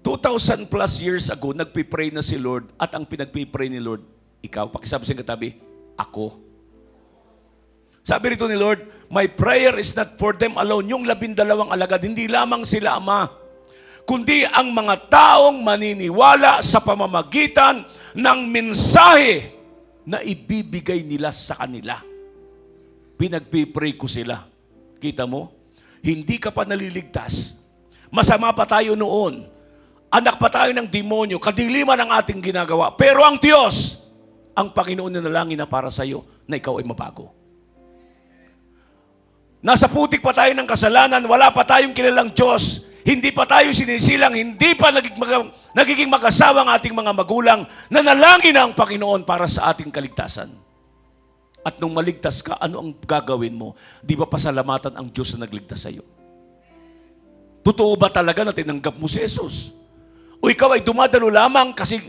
2,000 plus years ago, nagpipray na si Lord at ang pinagpipray ni Lord, ikaw, pakisabi sa katabi, ako. Sabi rito ni Lord, my prayer is not for them alone. Yung 12 alagad, hindi lamang sila Ama, kundi ang mga taong maniniwala sa pamamagitan ng mensahe na ibibigay nila sa kanila. Pinagpipray ko sila. Kita mo? Hindi ka pa naliligtas. Masama pa tayo noon. Anak pa tayo ng demonyo. Kadiliman ang ating ginagawa. Pero ang Diyos, ang Panginoon na nalangin na para sa iyo na ikaw ay mabago. Nasa putik pa tayo ng kasalanan. Wala pa tayong kilalang Diyos. Hindi pa tayo sinisilang. Hindi pa nagiging mag-asawa ang ating mga magulang. Nanalangin na ang Panginoon para sa ating kaligtasan. At nung maligtas ka, ano ang gagawin mo? Di ba pasalamatan ang Diyos na nagligtas sa iyo? Totoo ba talaga na tinanggap mo si Jesus? O ikaw ay dumadalo lamang kasi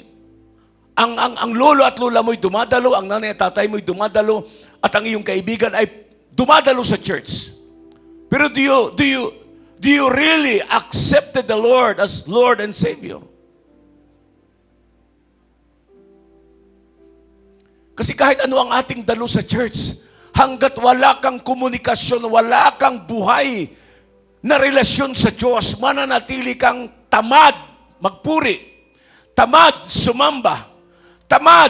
ang lolo at lola mo'y dumadalo, ang nanay at tatay mo'y dumadalo, at ang iyong kaibigan ay dumadalo sa church. Pero do you really accepted the Lord as Lord and Savior? Kasi kahit ano ang ating dalo sa church, hanggat wala kang komunikasyon, wala kang buhay na relasyon sa Diyos, mananatili kang tamad magpuri, tamad sumamba, tamad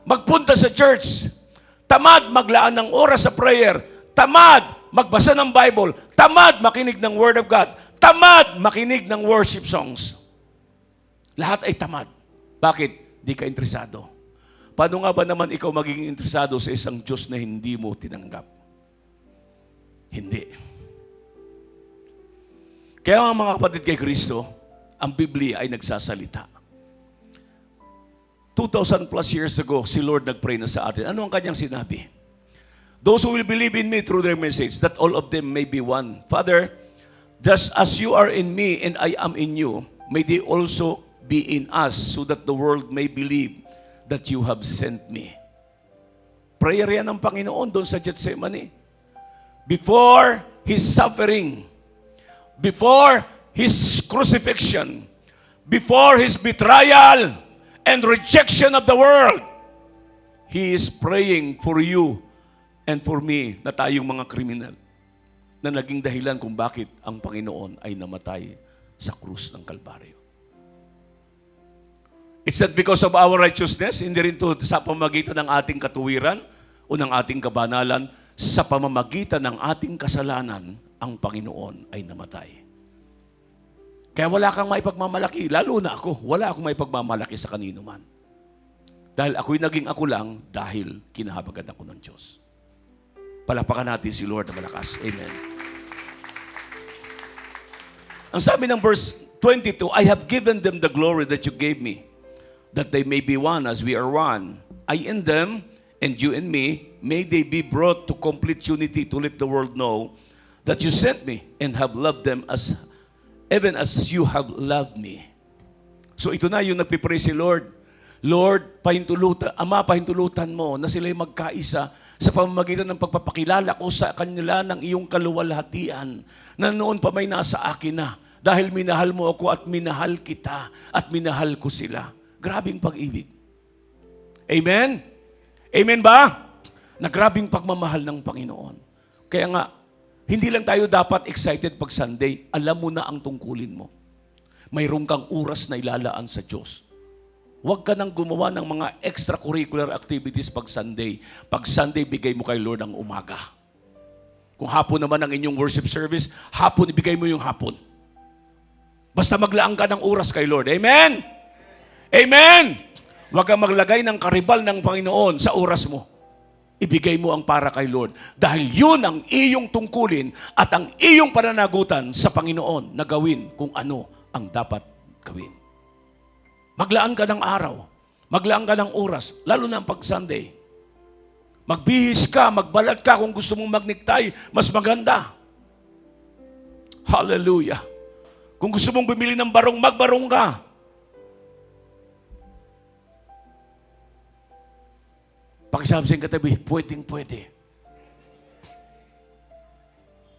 magpunta sa church, tamad maglaan ng oras sa prayer, tamad magbasa ng Bible, tamad makinig ng Word of God, tamad makinig ng worship songs. Lahat ay tamad. Bakit? Di ka interesado. Paano nga ba naman ikaw magiging interesado sa isang Diyos na hindi mo tinanggap? Hindi. Kaya mga kapatid kay Kristo, ang Biblia ay nagsasalita. 2,000 plus years ago, si Lord nagpray na sa atin. Ano ang kanyang sinabi? Those who will believe in me through their message, that all of them may be one. Father, just as you are in me and I am in you, may they also be in us so that the world may believe that you have sent me. Prayer yan ng Panginoon doon sa Gethsemane. Before His suffering, before His crucifixion, before His betrayal and rejection of the world, He is praying for you and for me na tayong mga kriminal na naging dahilan kung bakit ang Panginoon ay namatay sa krus ng Kalbaryo. It's not because of our righteousness, hindi rin to sa pamamagitan ng ating katuwiran o ng ating kabanalan, sa pamamagitan ng ating kasalanan, ang Panginoon ay namatay. Kaya wala kang maipagmamalaki, lalo na ako, wala akong maipagmamalaki sa kanino man. Dahil ako'y naging ako lang dahil kinahabagan ako ng Diyos. Palapakan natin si Lord na malakas. Amen. Ang sabi ng verse 22, I have given them the glory that you gave me, that they may be one as we are one. I in them, and you in me, may they be brought to complete unity to let the world know that you sent me and have loved them as even as you have loved me. So ito na yung nagpipray si Lord. Lord, pahintulutan, Ama, pahintulutan mo na sila'y magkaisa sa pamamagitan ng pagpapakilala ko sa kanila ng iyong kaluwalhatian na noon pa may nasa akin na dahil minahal mo ako at minahal kita at minahal ko sila. Grabing pag-ibig. Amen? Amen ba? Na grabing pagmamahal ng Panginoon. Kaya nga, hindi lang tayo dapat excited pag Sunday. Alam mo na ang tungkulin mo. Mayroon kang oras na ilalaan sa Diyos. Huwag ka nang gumawa ng mga extracurricular activities pag Sunday. Pag Sunday, bigay mo kay Lord ang umaga. Kung hapon naman ang inyong worship service, hapon, ibigay mo yung hapon. Basta maglaan ka ng oras kay Lord. Amen? Amen! Huwag kang maglagay ng karibal ng Panginoon sa oras mo. Ibigay mo ang para kay Lord. Dahil yun ang iyong tungkulin at ang iyong pananagutan sa Panginoon na gawin kung ano ang dapat gawin. Maglaan ka ng araw. Maglaan ka ng oras. Lalo na pag Sunday. Magbihis ka, magbalat ka kung gusto mong magniktay. Mas maganda. Hallelujah. Kung gusto mong bumili ng barong, magbarong ka. Pakisabi sa katabi, pwedeng-pwede.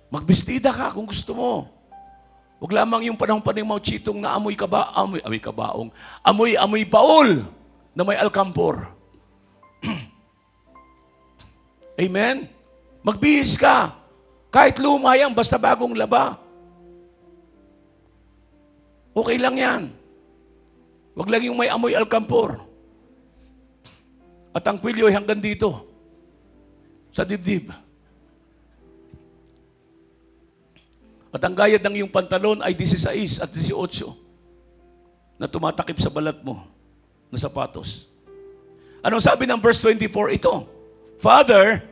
Magbestida ka kung gusto mo. Huwag lamang yung panahon pa ng mga chitong na amoy kabaong, amoy baol na may alkampor. Amen? Magbihis ka. Kahit luma yan, basta bagong laba. Okay lang yan. Huwag lang yung may amoy alkampor. At ang kwilyo ay hanggang dito. Sa dibdib. At ang gayad ng iyong pantalon ay 16 at 18 na tumatakip sa balat mo na sapatos. Anong sabi ng verse 24? Ito, Father,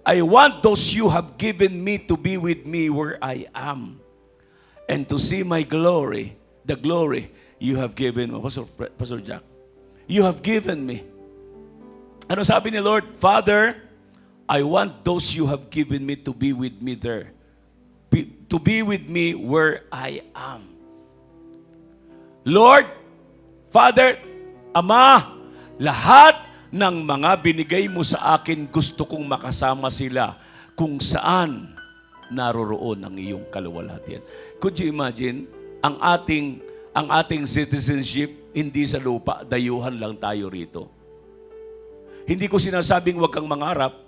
I want those you have given me to be with me where I am and to see my glory, the glory you have given me. Pastor Jack, you have given me. Ano sabi ni Lord? Father, I want those you have given me to be with me there. To be with me where I am. Lord, Father, Ama, lahat ng mga binigay mo sa akin, gusto kong makasama sila kung saan naroroon ang iyong kaluwalhatian. Could you imagine, ang ating citizenship, hindi sa lupa, dayuhan lang tayo rito. Hindi ko sinasabing huwag kang mangarap.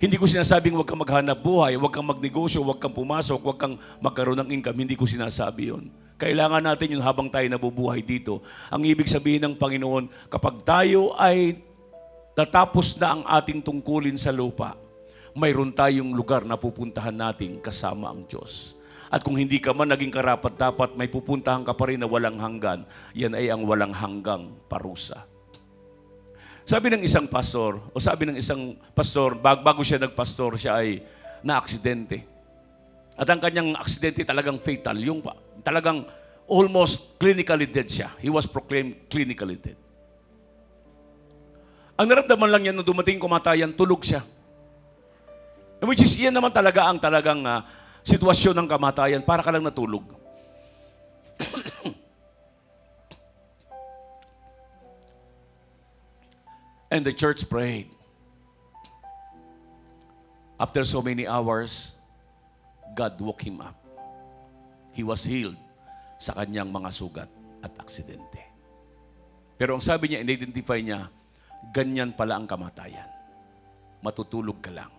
Hindi ko sinasabing huwag kang maghanap buhay, huwag kang magnegosyo, huwag kang pumasok, huwag kang magkaroon ng income. Hindi ko sinasabi yon. Kailangan natin yun habang tayo nabubuhay dito. Ang ibig sabihin ng Panginoon, kapag tayo ay natapos na ang ating tungkulin sa lupa, mayroon tayong lugar na pupuntahan natin kasama ang Diyos. At kung hindi ka man naging karapat-dapat, may pupuntahan ka pa rin na walang hanggan. Yan ay ang walang hanggang parusa. Sabi ng isang pastor, bago siya nagpastor, siya ay na-aksidente. At ang kanyang aksidente talagang fatal. Talagang almost clinically dead siya. He was proclaimed clinically dead. Ang naramdaman lang niya nung dumating kumatayan, tulog siya. Which is, yan naman talaga ang talagang sitwasyon ng kamatayan. Para ka lang natulog. And the church prayed. After so many hours, God woke him up. He was healed sa kanyang mga sugat at aksidente. Pero ang sabi niya, in-identify niya, ganyan pala ang kamatayan. Matutulog ka lang.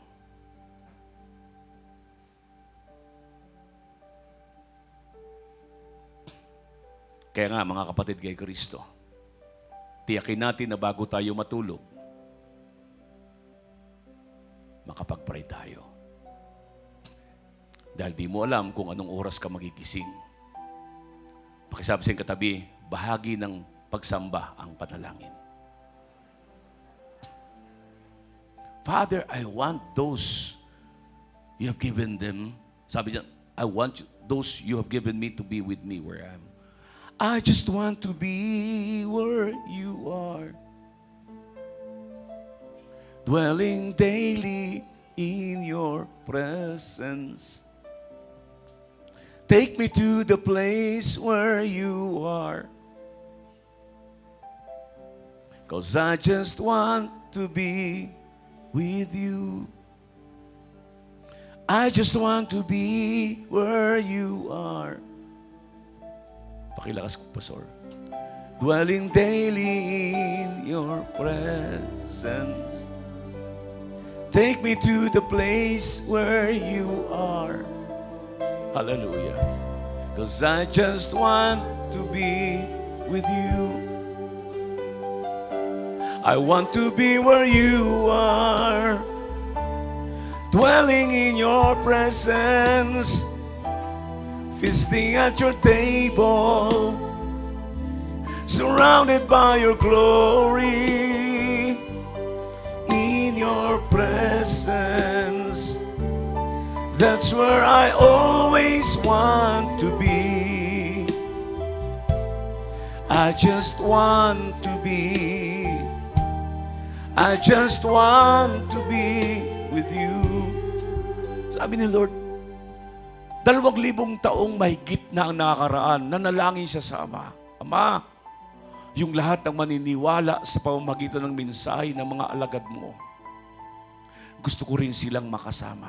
Kaya nga, mga kapatid kay Kristo, tiyakin natin na bago tayo matulog, makapag-pray tayo. Dahil di mo alam kung anong oras ka magigising. Pakisabi sa katabi, bahagi ng pagsamba ang panalangin. Father, I want those you have given them. Sabi niya, I want those you have given me to be with me where I am. I just want to be where you are, dwelling daily in your presence. Take me to the place where you are, 'cause I just want to be with you. I just want to be where you are. Pakilakas ko, Pastor. Dwelling daily in your presence. Take me to the place where you are. Hallelujah. 'Cause I just want to be with you. I want to be where you are, dwelling in your presence, feasting at your table, surrounded by your glory, in your presence. That's where I always want to be. I just want to be. I just want to be with you. Sabi ni Lord, 2,000 taong mahigit na ang nakakaraan, nanalangin siya sa Ama. Ama, yung lahat ng maniniwala sa pamamagitan ng mensahe ng mga alagad mo, gusto ko rin silang makasama.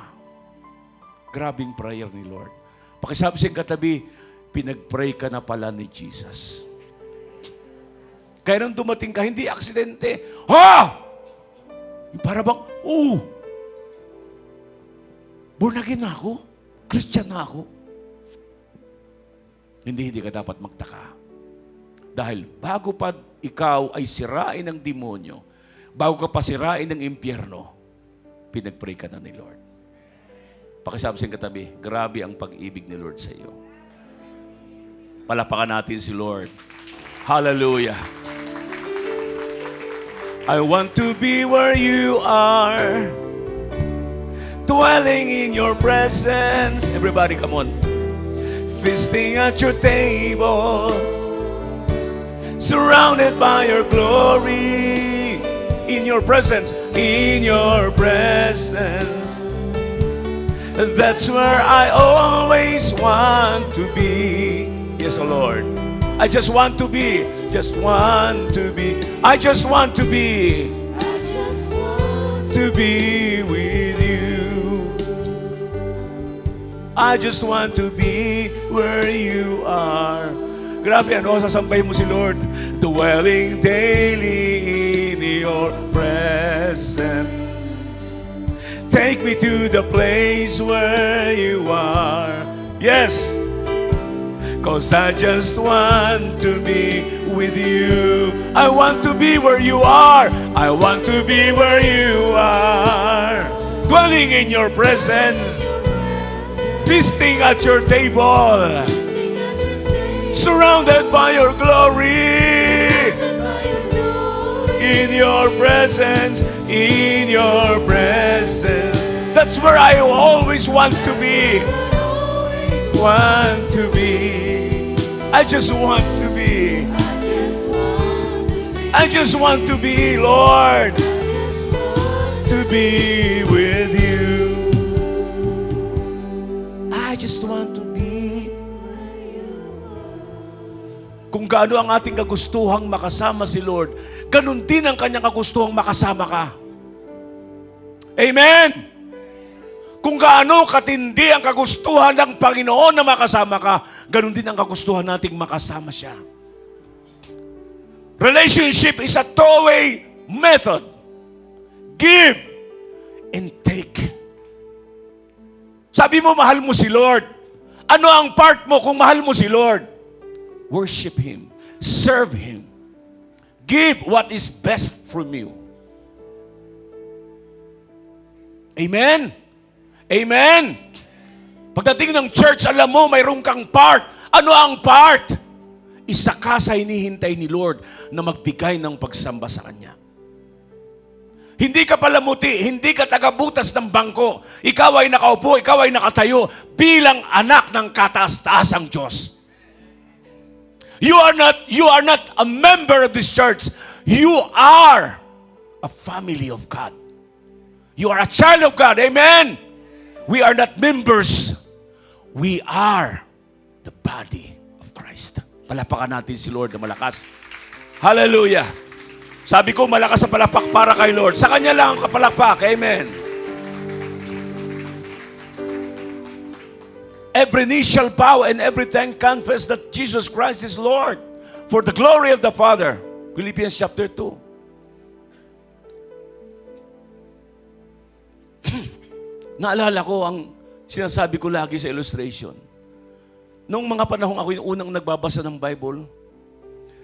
Grabing prayer ni Lord. Pakisabi sa katabi, pinag-pray ka na pala ni Jesus. Kaya nung dumating ka, hindi aksidente. Ha! Yung para bang, born again na ako? Christian na ako? Hindi ka dapat magtaka. Dahil bago pa ikaw ay sirain ng demonyo, bago ka pa sirain ng impyerno, pinag-pray ka na ni Lord. Pakisabi sa katabi, grabe ang pag-ibig ni Lord sa iyo. Palapakan natin si Lord. Hallelujah. I want to be where you are, dwelling in your presence. Everybody, come on. Feasting at your table, surrounded by your glory, in your presence, in your presence. That's where I always want to be. Yes, oh Lord. I just want to be, just want to be. I just want to be, I just want to be with you. I just want to be where you are. Grabe, ano, sasampahin mo si Lord. Dwelling daily in your presence. Take me to the place where you are. Yes. 'Cause I just want to be with you. I want to be where you are. I want to be where you are. Dwelling in your presence. Feasting at your table. Surrounded by your glory. In your presence. In your presence. That's where I always want to be. Want to be. I just want to be. I just want to be, Lord. To be with you. I just want to be. Kung gaano ang ating kagustuhang makasama si Lord, ganun din ang kanyang kagustuhang makasama ka. Amen! Kung gaano katindi ang kagustuhan ng Panginoon na makasama ka, ganun din ang kagustuhan nating makasama siya. Relationship is a two-way method. Give and take. Sabi mo, mahal mo si Lord. Ano ang part mo kung mahal mo si Lord? Worship Him. Serve Him. Give what is best from you. Amen? Amen? Pagdating ng church, alam mo, mayroon kang part. Ano ang part? Isa ka sa hinihintay ni Lord na magbigay ng pagsamba sa Kanya. Hindi ka palamuti, hindi ka tagabutas ng bangko. Ikaw ay nakaupo, ikaw ay nakatayo bilang anak ng kataas-taasang Diyos. You are not a member of this church. You are a family of God. You are a child of God. Amen? We are not members. We are the body of Christ. Palapakan natin si Lord na malakas. Hallelujah. Sabi ko, malakas sa palapak para kay Lord. Sa Kanya lang ang kapalakpak. Amen. Every knee shall bow and every tongue confess that Jesus Christ is Lord, for the glory of the Father. Philippians chapter 2. Naalala ko ang sinasabi ko lagi sa illustration. Noong mga panahong ako yung unang nagbabasa ng Bible,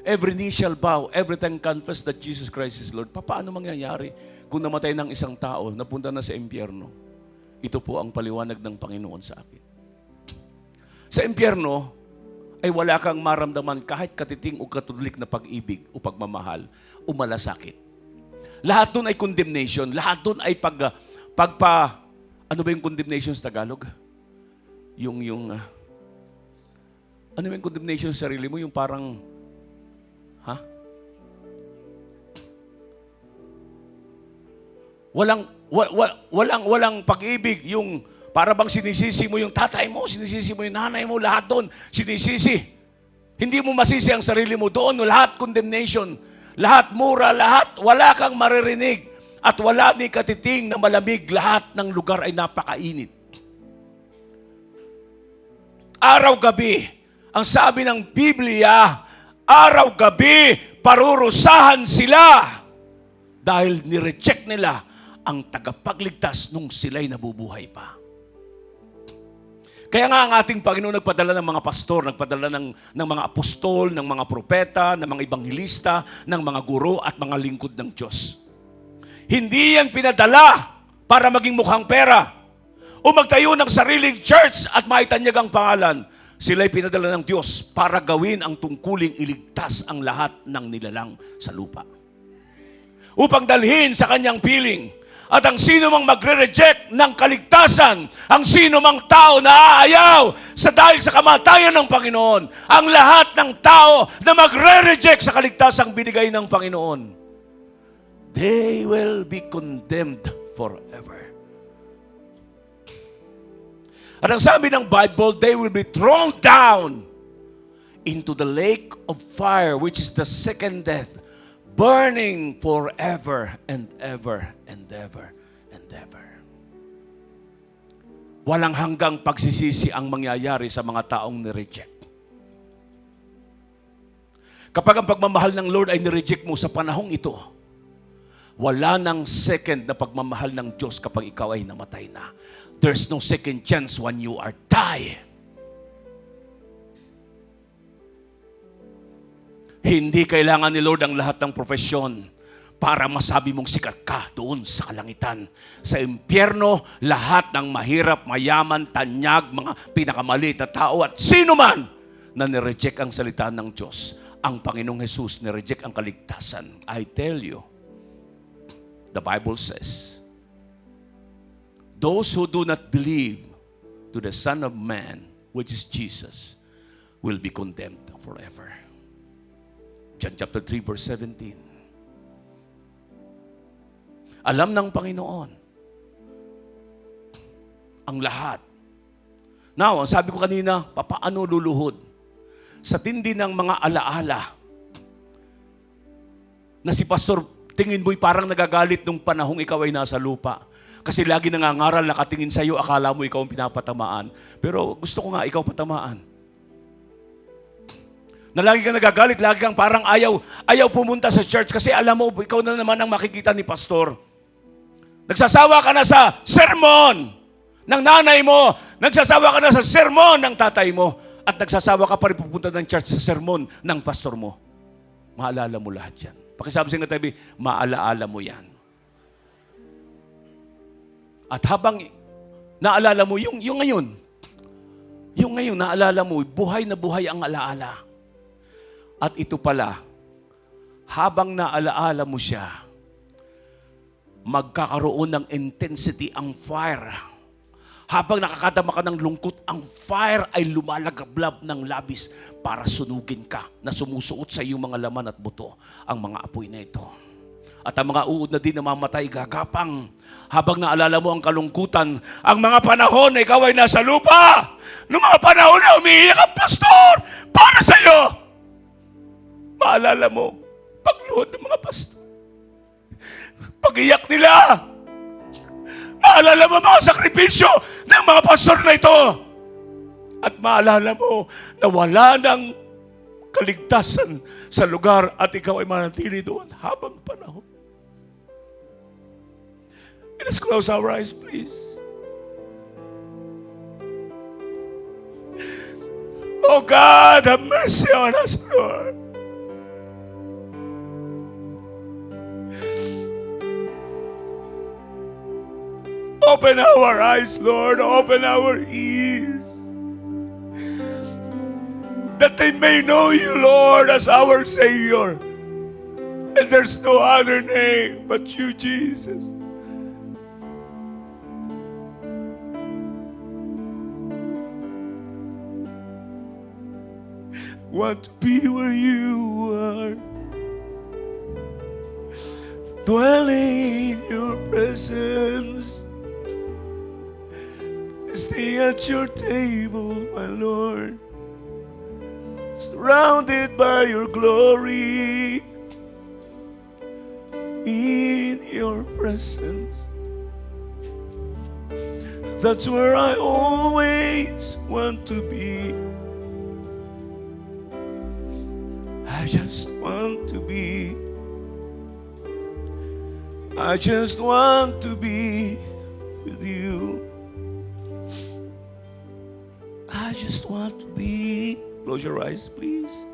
every knee shall bow, every tongue confess that Jesus Christ is Lord. Paano mangyayari kung namatay ng isang tao, napunta na sa impyerno? Ito po ang paliwanag ng Panginoon sa akin. Sa impyerno, ay wala kang maramdaman kahit katiting o katulik na pag-ibig o pagmamahal o malasakit. Lahat doon ay condemnation. Lahat doon ay ano ba yung condemnation sa Tagalog? Ano ba yung condemnation sa sarili mo? Yung parang, Walang pag-ibig. Yung para bang sinisisi mo yung tatay mo, sinisisi mo yung nanay mo, lahat doon, sinisisi. Hindi mo masisi ang sarili mo doon. Lahat condemnation, lahat mura, lahat wala kang maririnig. At wala ni katiting na malamig. Lahat ng lugar ay napakainit. Araw-gabi, ang sabi ng Biblia, araw-gabi, parurusahan sila. Dahil nireject nila ang tagapagligtas nung sila'y nabubuhay pa. Kaya nga ang ating Panginoon nagpadala ng mga pastor, nagpadala ng mga apostol, ng mga propeta, ng mga ebanghelista, ng mga guro at mga lingkod ng Diyos. Hindi yan pinadala para maging mukhang pera o magtayo ng sariling church at maitanyag ang pangalan. Sila'y pinadala ng Diyos para gawin ang tungkuling iligtas ang lahat ng nilalang sa lupa. Upang dalhin sa kanyang piling. At ang sino mang magre-reject ng kaligtasan, ang sino mang tao na aayaw dahil sa kamatayan ng Panginoon, ang lahat ng tao na magre-reject sa kaligtasang binigay ng Panginoon, they will be condemned forever. At ang sabi ng Bible, they will be thrown down into the lake of fire, which is the second death, burning forever and ever and ever and ever. Walang hanggang pagsisisi ang mangyayari sa mga taong nireject. Kapag ang pagmamahal ng Lord ay nireject mo sa panahong ito, wala nang second na pagmamahal ng Diyos kapag ikaw ay namatay na. There's no second chance when you are die. Hindi kailangan ni Lord ang lahat ng profesyon para masabi mong sikat ka doon sa kalangitan. Sa impyerno, lahat ng mahirap, mayaman, tanyag, mga pinakamaliit na tao at sino man na nireject ang salita ng Diyos. Ang Panginoong Jesus nireject ang kaligtasan. I tell you, the Bible says, those who do not believe to the Son of Man, which is Jesus, will be condemned forever. John chapter 3 verse 17. Alam ng Panginoon ang lahat. Now, ang sabi ko kanina, papaano luluhod? Sa tindi ng mga alaala na si Pastor, tingin mo'y parang nagagalit nung panahong ikaw ay nasa lupa. Kasi lagi nangangaral, nakatingin sa iyo, akala mo ikaw ang pinapatamaan. Pero gusto ko nga ikaw patamaan. Na lagi kang nagagalit, lagi kang parang ayaw pumunta sa church kasi alam mo, ikaw na naman ang makikita ni Pastor. Nagsasawa ka na sa sermon ng nanay mo, nagsasawa ka na sa sermon ng tatay mo, at nagsasawa ka pa rin pupunta ng church sa sermon ng pastor mo. Maalala mo lahat yan. Pakisabi sa nga tabi, maalaala mo yan. At habang naalala mo, yung ngayon, naalala mo, buhay na buhay ang alaala. At ito pala, habang naalaala mo siya, magkakaroon ng intensity ang fire. Habang nakakadama ka ng lungkot, ang fire ay lumalagablab ng labis para sunugin ka na sumusuot sa iyong mga laman at buto ang mga apoy na ito. At ang mga uod na din na mamatay gagapang. Habang naalala mo ang kalungkutan, ang mga panahon na ikaw ay nasa lupa, noong mga panahon na umiiyak ang pastor para sa iyo, maalala mo, pagluhod ng mga pastor. Pag-iyak nila. Maalala mo mga sakripisyo ng mga pastor na ito. At maalala mo na wala ng kaligtasan sa lugar at ikaw ay manatili doon habang panahon. Let's close our eyes, please. Oh God, have mercy on us, Lord. Open our eyes, Lord. Open our ears. That they may know you, Lord, as our Savior. And there's no other name but you, Jesus. Want to be where you are. Dwelling in your presence. Stay at your table, my Lord. surrounded by your glory, in your presence. That's where I always want to be. I just want to be. I just want to be with you. I just want to be. Close your eyes, please.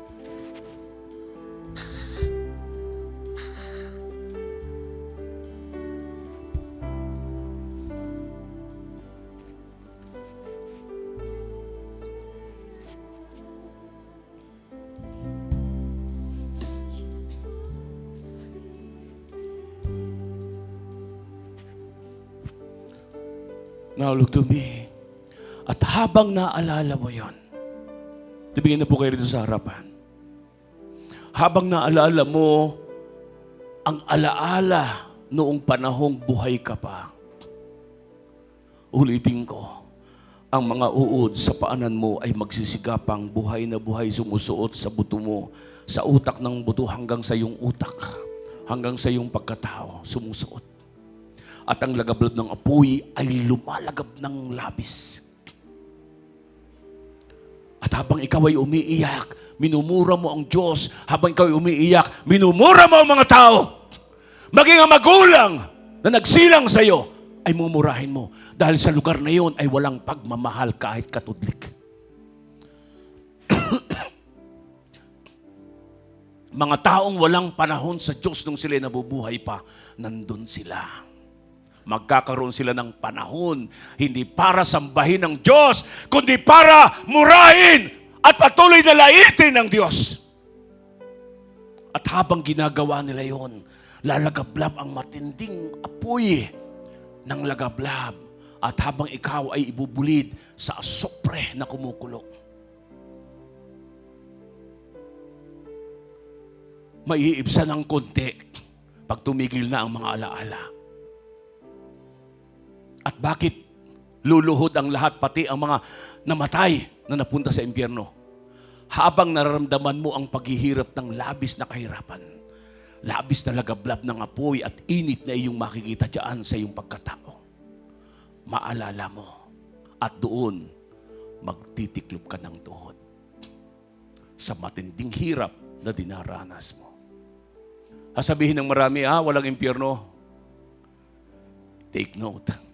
Now look to me. At habang naalala mo yon, tumingin na po kayo rito sa harapan. Habang naalala mo ang alaala noong panahong buhay ka pa, ulitin ko, ang mga uod sa paanan mo ay magsisigapang buhay na buhay sumusuot sa buto mo, sa utak ng buto hanggang sa iyong utak, hanggang sa iyong pagkatao, sumusuot. At ang lagablab ng apoy ay lumalagab ng labis. At habang ikaw ay umiiyak, minumura mo ang Diyos. Habang ikaw ay umiiyak, minumura mo ang mga tao. Maging ang magulang na nagsilang sa iyo, ay mumurahin mo. Dahil sa lugar na iyon ay walang pagmamahal kahit katudlik. Mga taong walang panahon sa Diyos nung sila nabubuhay pa, nandun sila. Magkakaroon sila ng panahon, hindi para sambahin ng Diyos, kundi para murahin at patuloy na laitin ng Diyos. At habang ginagawa nila yon, lalagablab ang matinding apoy ng lagablab. At habang ikaw ay ibubulid sa asopre na kumukulo, maiibsa ng konti pag tumigil na ang mga alaala. At bakit luluhod ang lahat, pati ang mga namatay na napunta sa impyerno? Habang nararamdaman mo ang paghihirap ng labis na kahirapan, labis na lagablab ng apoy at init na iyong makikita dyan sa iyong pagkatao, maalala mo at doon magtitiklop ka ng tuhod sa matinding hirap na dinaranas mo. Sasabihin ng marami, walang impyerno. Take note.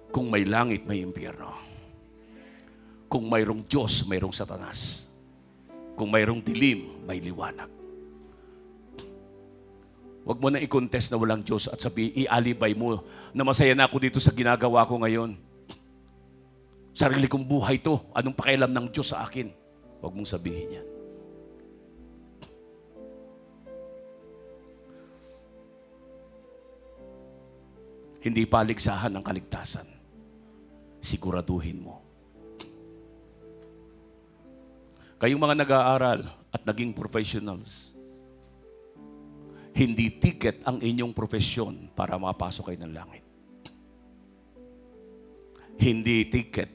Kung may langit, may impyerno. Kung mayroong Diyos, mayroong Satanas. Kung mayroong dilim, may liwanag. Huwag mo na i-contest na walang Diyos at i-alibay mo na masaya na ako dito sa ginagawa ko ngayon. Sarili kong buhay to. Anong pakialam ng Diyos sa akin? Huwag mong sabihin yan. Hindi paligsahan ng kaligtasan. Siguraduhin mo. Kayong mga nag-aaral at naging professionals, hindi ticket ang inyong profesyon para mapasok kayo ng langit. Hindi ticket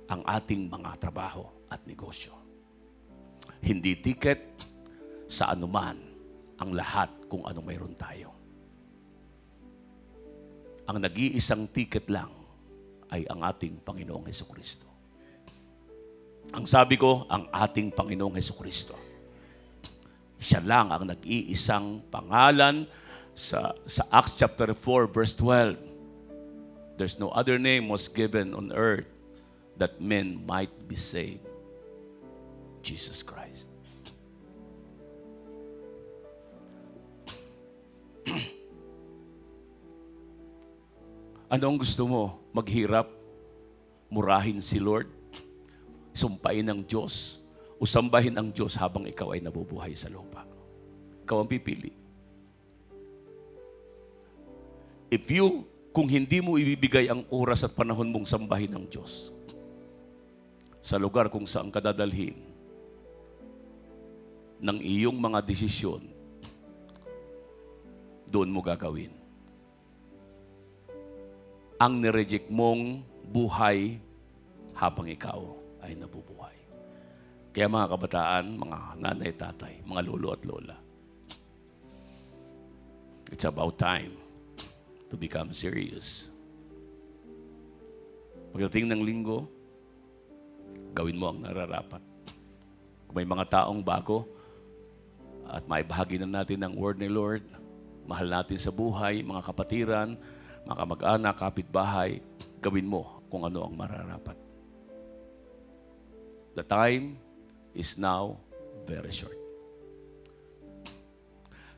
ang ating mga trabaho at negosyo. Hindi ticket sa anuman ang lahat kung ano mayroon tayo. Ang nag-iisang ticket lang ay ang ating Panginoong Hesukristo. Ang sabi ko, ang ating Panginoong Hesukristo. Siya lang ang nag-iisang pangalan sa Acts chapter 4 verse 12. There's no other name was given on earth that men might be saved. Jesus Christ. Ano ang gusto mo? Maghirap? Murahin si Lord? Sumpain ng Diyos? O sambahin ang Diyos habang ikaw ay nabubuhay sa lupa? Ikaw ang pipili. Kung hindi mo ibibigay ang oras at panahon mong sambahin ng Diyos sa lugar kung saan ka dadalhin ng iyong mga desisyon, doon mo gagawin ang nireject mong buhay habang ikaw ay nabubuhay. Kaya mga kabataan, mga nanay, tatay, mga lolo at lola, it's about time to become serious. Pagdating ng linggo, gawin mo ang nararapat. Kung may mga taong bago at maibahagi na natin ang word ni Lord, mahal natin sa buhay, mga kapatiran, mga kamag-anak, kapitbahay, gawin mo kung ano ang mararapat. The time is now very short.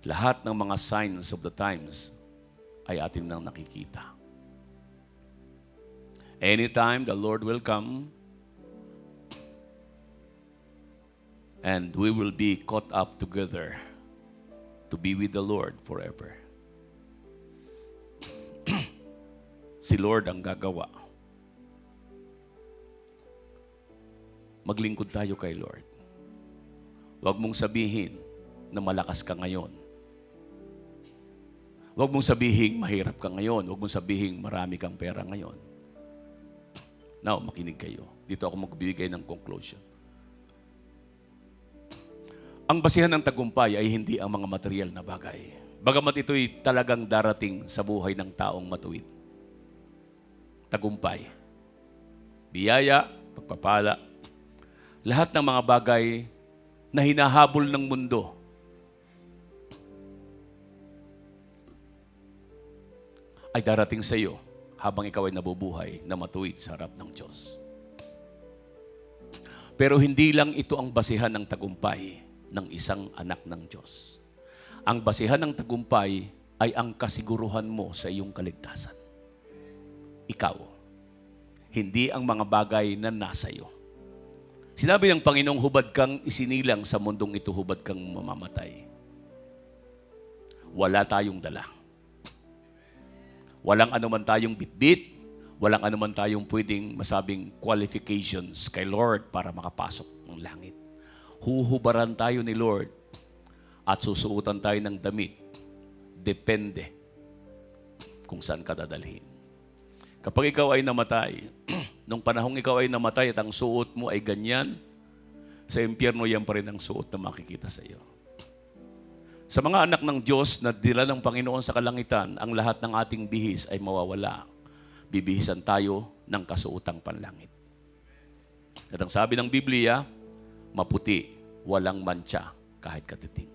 Lahat ng mga signs of the times ay atin nang nakikita. Anytime the Lord will come, and we will be caught up together to be with the Lord forever. Si Lord ang gagawa. Maglingkod tayo kay Lord. Huwag mong sabihin na malakas ka ngayon. Huwag mong sabihin mahirap ka ngayon. Huwag mong sabihin marami kang pera ngayon. Now, makinig kayo. Dito ako magbibigay ng conclusion. Ang basihan ng tagumpay ay hindi ang mga material na bagay. Bagamat ito'y talagang darating sa buhay ng taong matuwid. Tagumpay, biyaya, pagpapala, lahat ng mga bagay na hinahabol ng mundo ay darating sa iyo habang ikaw ay nabubuhay na matuwid sa harap ng Diyos. Pero hindi lang ito ang basihan ng tagumpay ng isang anak ng Diyos. Ang basihan ng tagumpay ay ang kasiguruhan mo sa iyong kaligtasan. Ikaw, hindi ang mga bagay na nasa iyo. Sinabi ng Panginoong, hubad kang isinilang sa mundong ito, hubad kang mamamatay. Wala tayong dala. Walang anuman tayong bitbit, walang anuman tayong pwedeng masabing qualifications kay Lord para makapasok ng langit. Huhubaran tayo ni Lord at susuotan tayo ng damit. Depende kung saan ka dadalhin. Kapag ikaw ay namatay, nung panahong ikaw ay namatay at ang suot mo ay ganyan, sa impyerno yan pa rin ang suot na makikita sa iyo. Sa mga anak ng Diyos na dila ng Panginoon sa kalangitan, ang lahat ng ating bihis ay mawawala. Bibihisan tayo ng kasuotang panlangit. At ang sabi ng Biblia, maputi, walang mantsa, kahit katiting.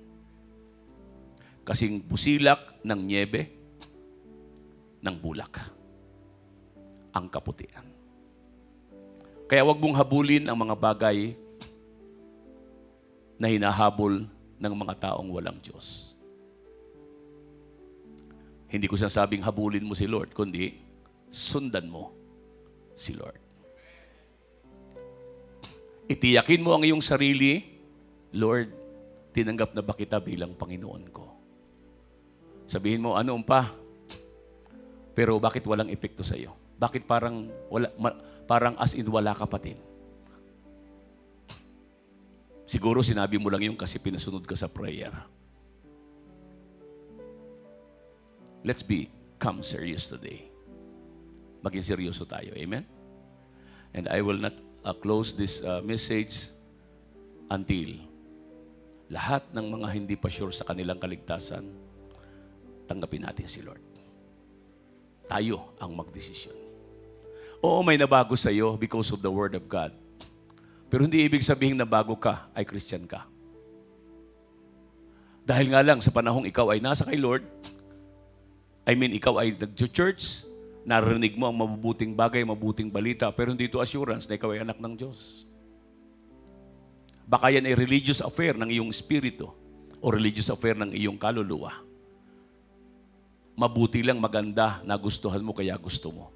Kasing busilak ng nyebe, ng bulak, ang kaputian. Kaya wag mong habulin ang mga bagay na hinahabol ng mga taong walang Diyos. Hindi ko sinasabing habulin mo si Lord, kundi sundan mo si Lord. Itiyakin mo ang iyong sarili, Lord, tinanggap na ba kita bilang Panginoon ko? Sabihin mo, ano pa? Pero bakit walang epekto sa iyo? Bakit parang as in wala ka pa din? Siguro sinabi mo lang yung kasi pinasunod ka sa prayer. Let's become serious today. Maging seryoso tayo. Amen? And I will not close this message until lahat ng mga hindi pa sure sa kanilang kaligtasan, tanggapin natin si Lord. Tayo ang magdesisyon. Oo, may nabago sa iyo because of the Word of God. Pero hindi ibig sabihin na bago ka ay Christian ka. Dahil nga lang sa panahong ikaw ay nasa kay Lord, ikaw ay nag-church, narinig mo ang mabubuting bagay, mabuting balita, pero hindi ito assurance na ikaw ay anak ng Diyos. Baka yan ay religious affair ng iyong espiritu o religious affair ng iyong kaluluwa. Mabuti lang, maganda, nagustuhan mo kaya gusto mo.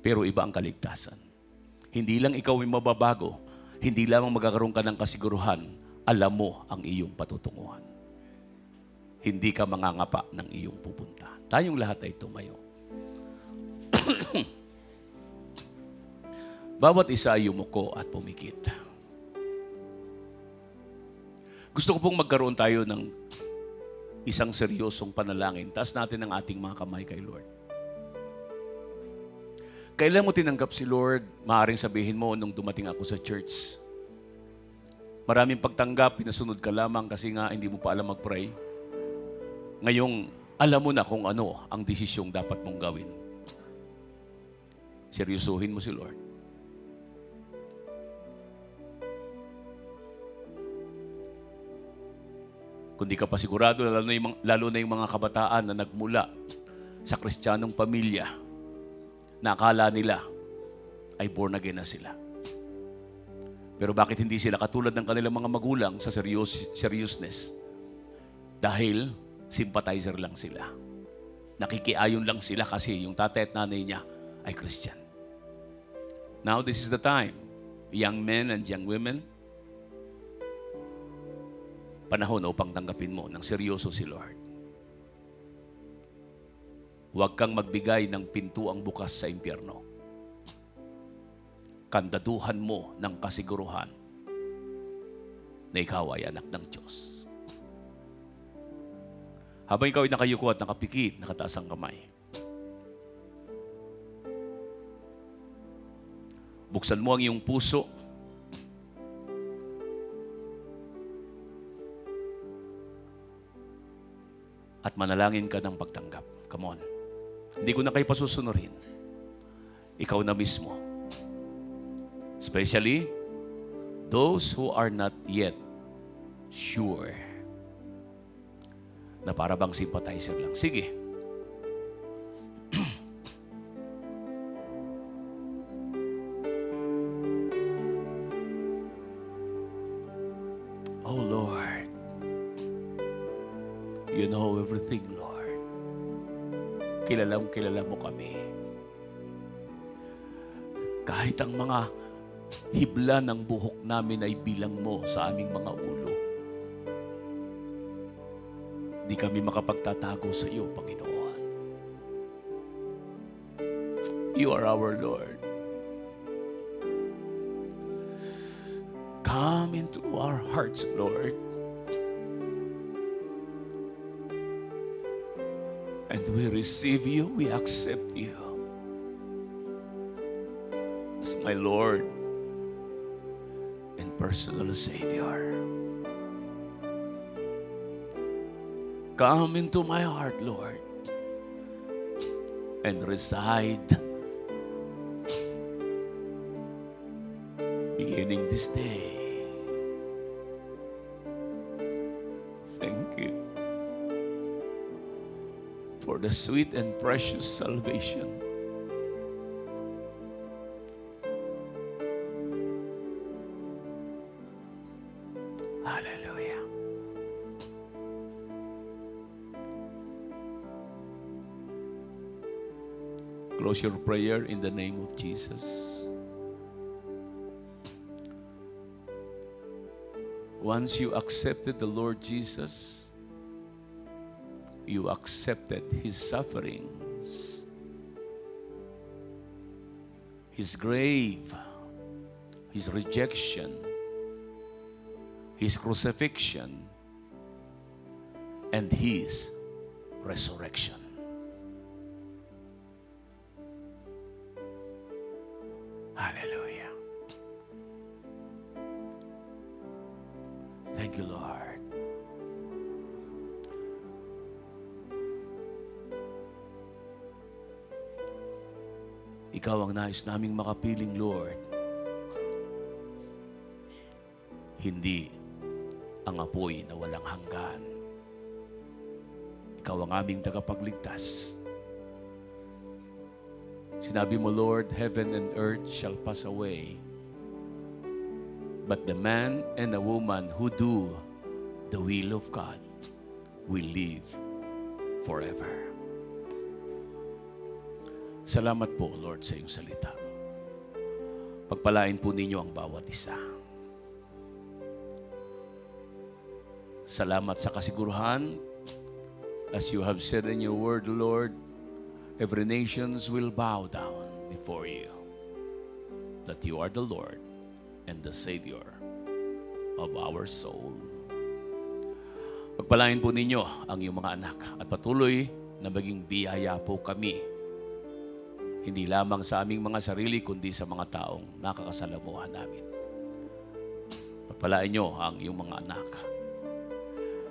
Pero iba ang kaligtasan. Hindi lang ikaw ay mababago, hindi lamang magkakaroon ka ng kasiguruhan, alam mo ang iyong patutunguhan. Hindi ka mangangapa ng iyong pupunta. Tayong lahat ay tumayo. Bawat isa ay yumuko at pumikit. Gusto ko pong magkaroon tayo ng isang seryosong panalangin. Taas natin ang ating mga kamay kay Lord. Kailan mo tinanggap si Lord? Maaaring sabihin mo, nung dumating ako sa church. Maraming pagtanggap, pinasunod ka lamang kasi nga hindi mo pa alam mag-pray. Ngayong alam mo na kung ano ang desisyong dapat mong gawin. Seryosuhin mo si Lord. Kung di ka pa sigurado, lalo na yung mga kabataan na nagmula sa Kristiyanong pamilya, na akala nila ay born again na sila. Pero bakit hindi sila katulad ng kanilang mga magulang sa seriousness? Dahil sympathizer lang sila. Nakikiayon lang sila kasi yung tatay at nanay niya ay Christian. Now this is the time, young men and young women, panahon upang tanggapin mo ng seryoso si Lord. Huwag kang magbigay ng pintuang bukas sa impyerno. Kandaduhan mo ng kasiguruhan na ikaw ay anak ng Diyos. Habang ikaw ay nakayuko at nakapikit, nakataas ang kamay, buksan mo ang iyong puso at manalangin ka ng pagtanggap. Come on. Hindi ko na kayo pasusunurin. Ikaw na mismo. Especially those who are not yet sure na para bang sympathizer lang. Sige. Oh Lord, you know everything, Lord. Kilala mo kami. Kahit ang mga hibla ng buhok namin ay bilang mo sa aming mga ulo. Di kami makapagtatago sa iyo, Panginoon. You are our Lord. Come into our hearts, Lord. And we receive you, we accept you as my Lord and personal Savior. Come into my heart, Lord, and reside beginning this day. Thank you for the sweet and precious salvation. Hallelujah. Close your prayer in the name of Jesus. Once you accepted the Lord Jesus, you accepted His sufferings, His grave, His rejection, His crucifixion, and His resurrection. Hallelujah. Thank you, Lord. Ikaw ang nais naming makapiling, Lord. Hindi ang apoy na walang hanggan. Ikaw ang aming tagapagligtas. Sinabi mo, Lord, heaven and earth shall pass away, but the man and the woman who do the will of God will live forever. Salamat po, Lord, sa iyong salita. Pagpalain po ninyo ang bawat isa. Salamat sa kasiguruhan. As you have said in your word, Lord, every nations will bow down before you, that you are the Lord and the Savior of our soul. Pagpalain po ninyo ang iyong mga anak at patuloy na maging biyaya po kami, hindi lamang sa aming mga sarili, kundi sa mga taong nakakasalamuhan namin. Pagpalain niyo ang iyong mga anak.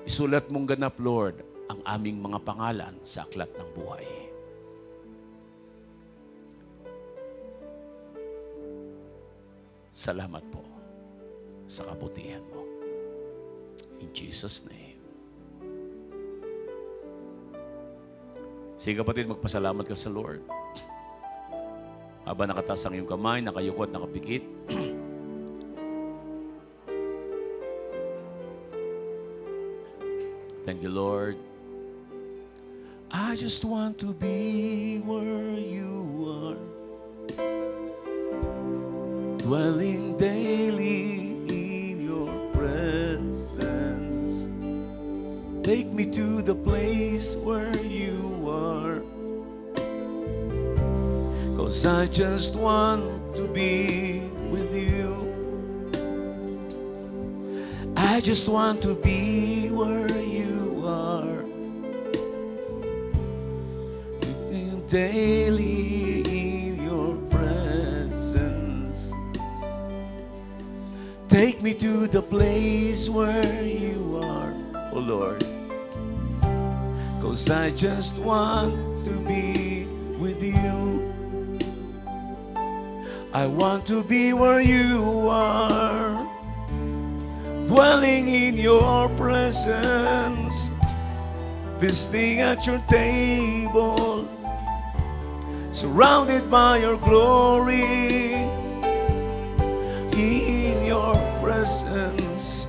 Isulat mong ganap, Lord, ang aming mga pangalan sa aklat ng buhay. Salamat po sa kabutihan mo. In Jesus' name. Sige kapatid, magpasalamat ka sa Lord. Habang nakataas ang iyong kamay, nakayuko at nakapikit. Thank you, Lord. I just want to be where you are, dwelling daily in your presence. Take me to the place where you are, 'cause I just want to be with you. I just want to be where you are, daily in your presence. Take me to the place where you are, oh Lord, 'cause I just want to be with you. I want to be where you are, dwelling in your presence, feasting at your table, surrounded by your glory, in your presence.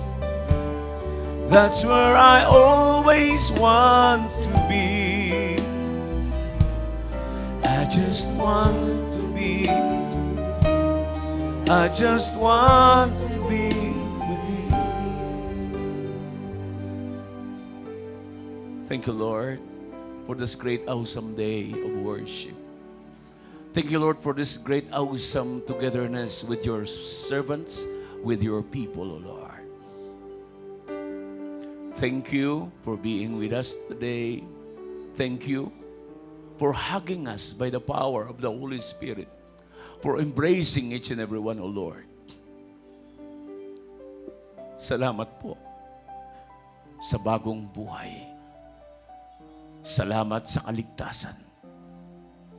That's where I always want to be. I just want to be. I just want to be with you. Thank you, Lord, for this great awesome day of worship. Thank you, Lord, for this great awesome togetherness with your servants, with your people, O Lord. Thank you for being with us today. Thank you for hugging us by the power of the Holy Spirit, for embracing each and every one, O Lord. Salamat po sa bagong buhay. Salamat sa kaligtasan.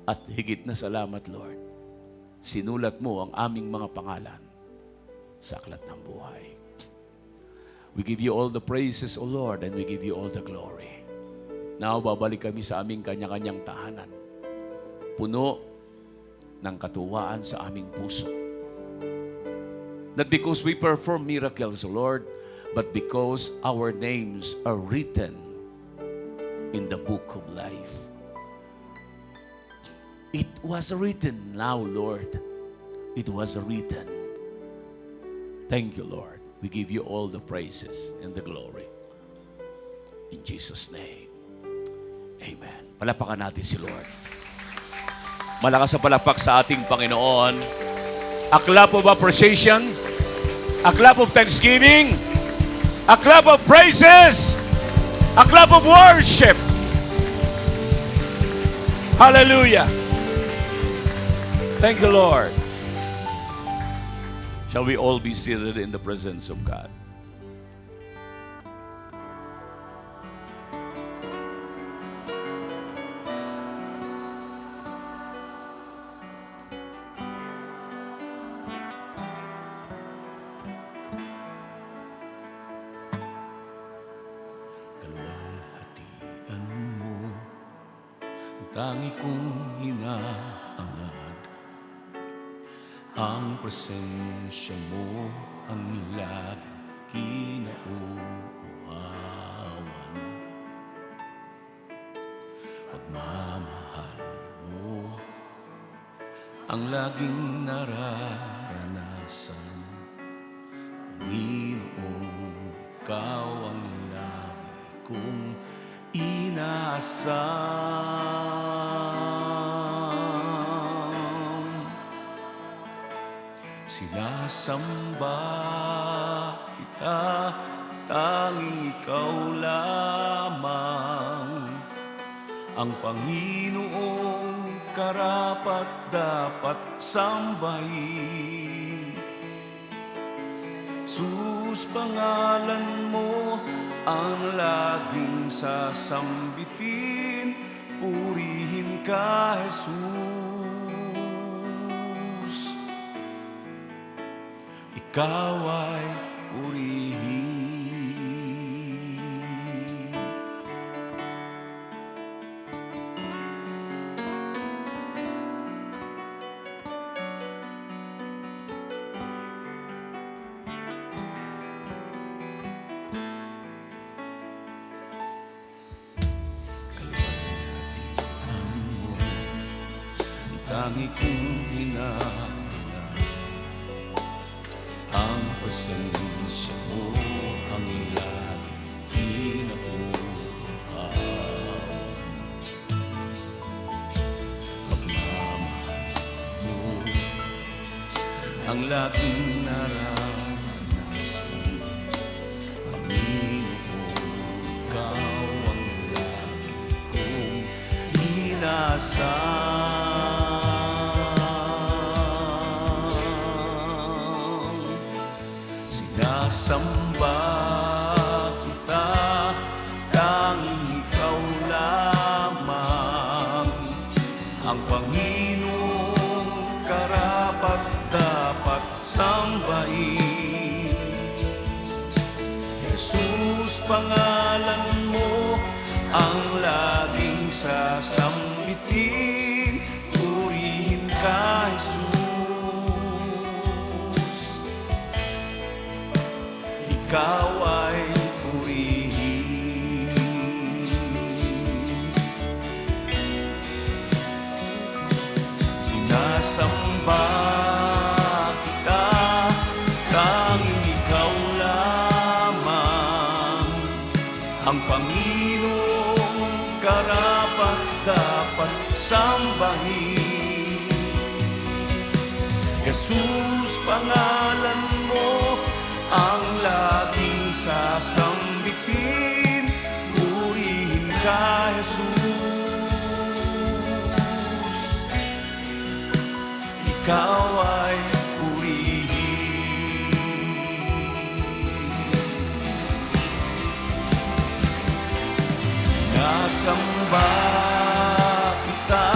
At higit na salamat, Lord, sinulat mo ang aming mga pangalan sa aklat ng buhay. We give you all the praises, O Lord, and we give you all the glory. Now, babalik kami sa aming kanya-kanyang tahanan, puno ng katuwaan sa aming puso. Not because we perform miracles, O Lord, but because our names are written in the book of life. It was written now, Lord. It was written. Thank you, Lord. We give you all the praises and the glory. In Jesus' name. Amen. Palapakan natin si Lord. Malakas sa palakpak sa ating Panginoon. A clap of appreciation. A clap of thanksgiving. A clap of praises. A clap of worship. Hallelujah. Thank you, Lord. Shall we all be seated in the presence of God? Kaluwalhatian mo, ang tangi kong hinaangad. Ang presensya mo ang laging kinauuhawan. Pagmamahal mo ang laging nararanasan. Panginoon, ikaw ang lagi kong inasam. Sinasamba kita, tanging ikaw lamang ang Panginoong karapat dapat sambahin. pangalan mo ang laging sasambitin. Purihin ka, Jesus. Ikaw ay purihin. Tangi kong hinahanap ang pasensya mo, ang laging kinauuhaw. Pagmamahal mo, ang laging naranasan. Panginoon, ikaw ang laging kong inaasahan. Sinasamba kita, tanging ikaw lamang ang Panginoong karapat-dapat sambahin. Jesus, pangalan mo ang laging sasambitin. Purihin ka, Jesus. Ikaw ay purihin. Sinasamba kita, tanging ikaw lamang ang Panginoong karapat-dapat sambahin. Jesus, pangalan mo ang laging sasambitin. Purihin ka, Jesus. Ikaw ay purihin. Sinasamba kita,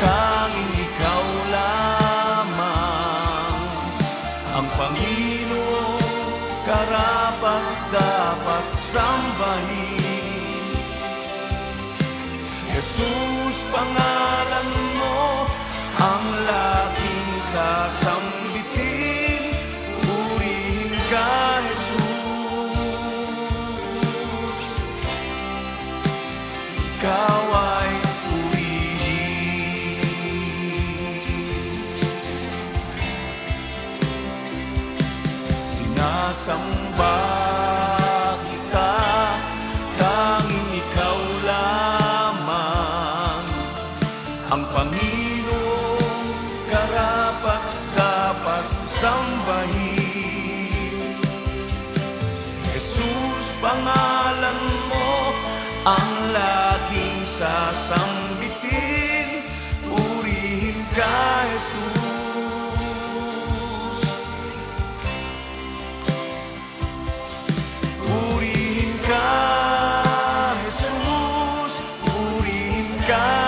tanging ikaw lamang ang Panginoong karapat-dapat sambahin. Jesus, pangalan mo ang laging sasambitin. Purihin ka, Jesus. Ikaw ay purihin. Sinasamba kita, tanging ikaw lamang ang Panginoong karapat-dapat sambahin. Jesus, pangalan mo ang laging sasambitin. Purihin ka, Jesus. Purihin ka, Jesus. Purihin ka,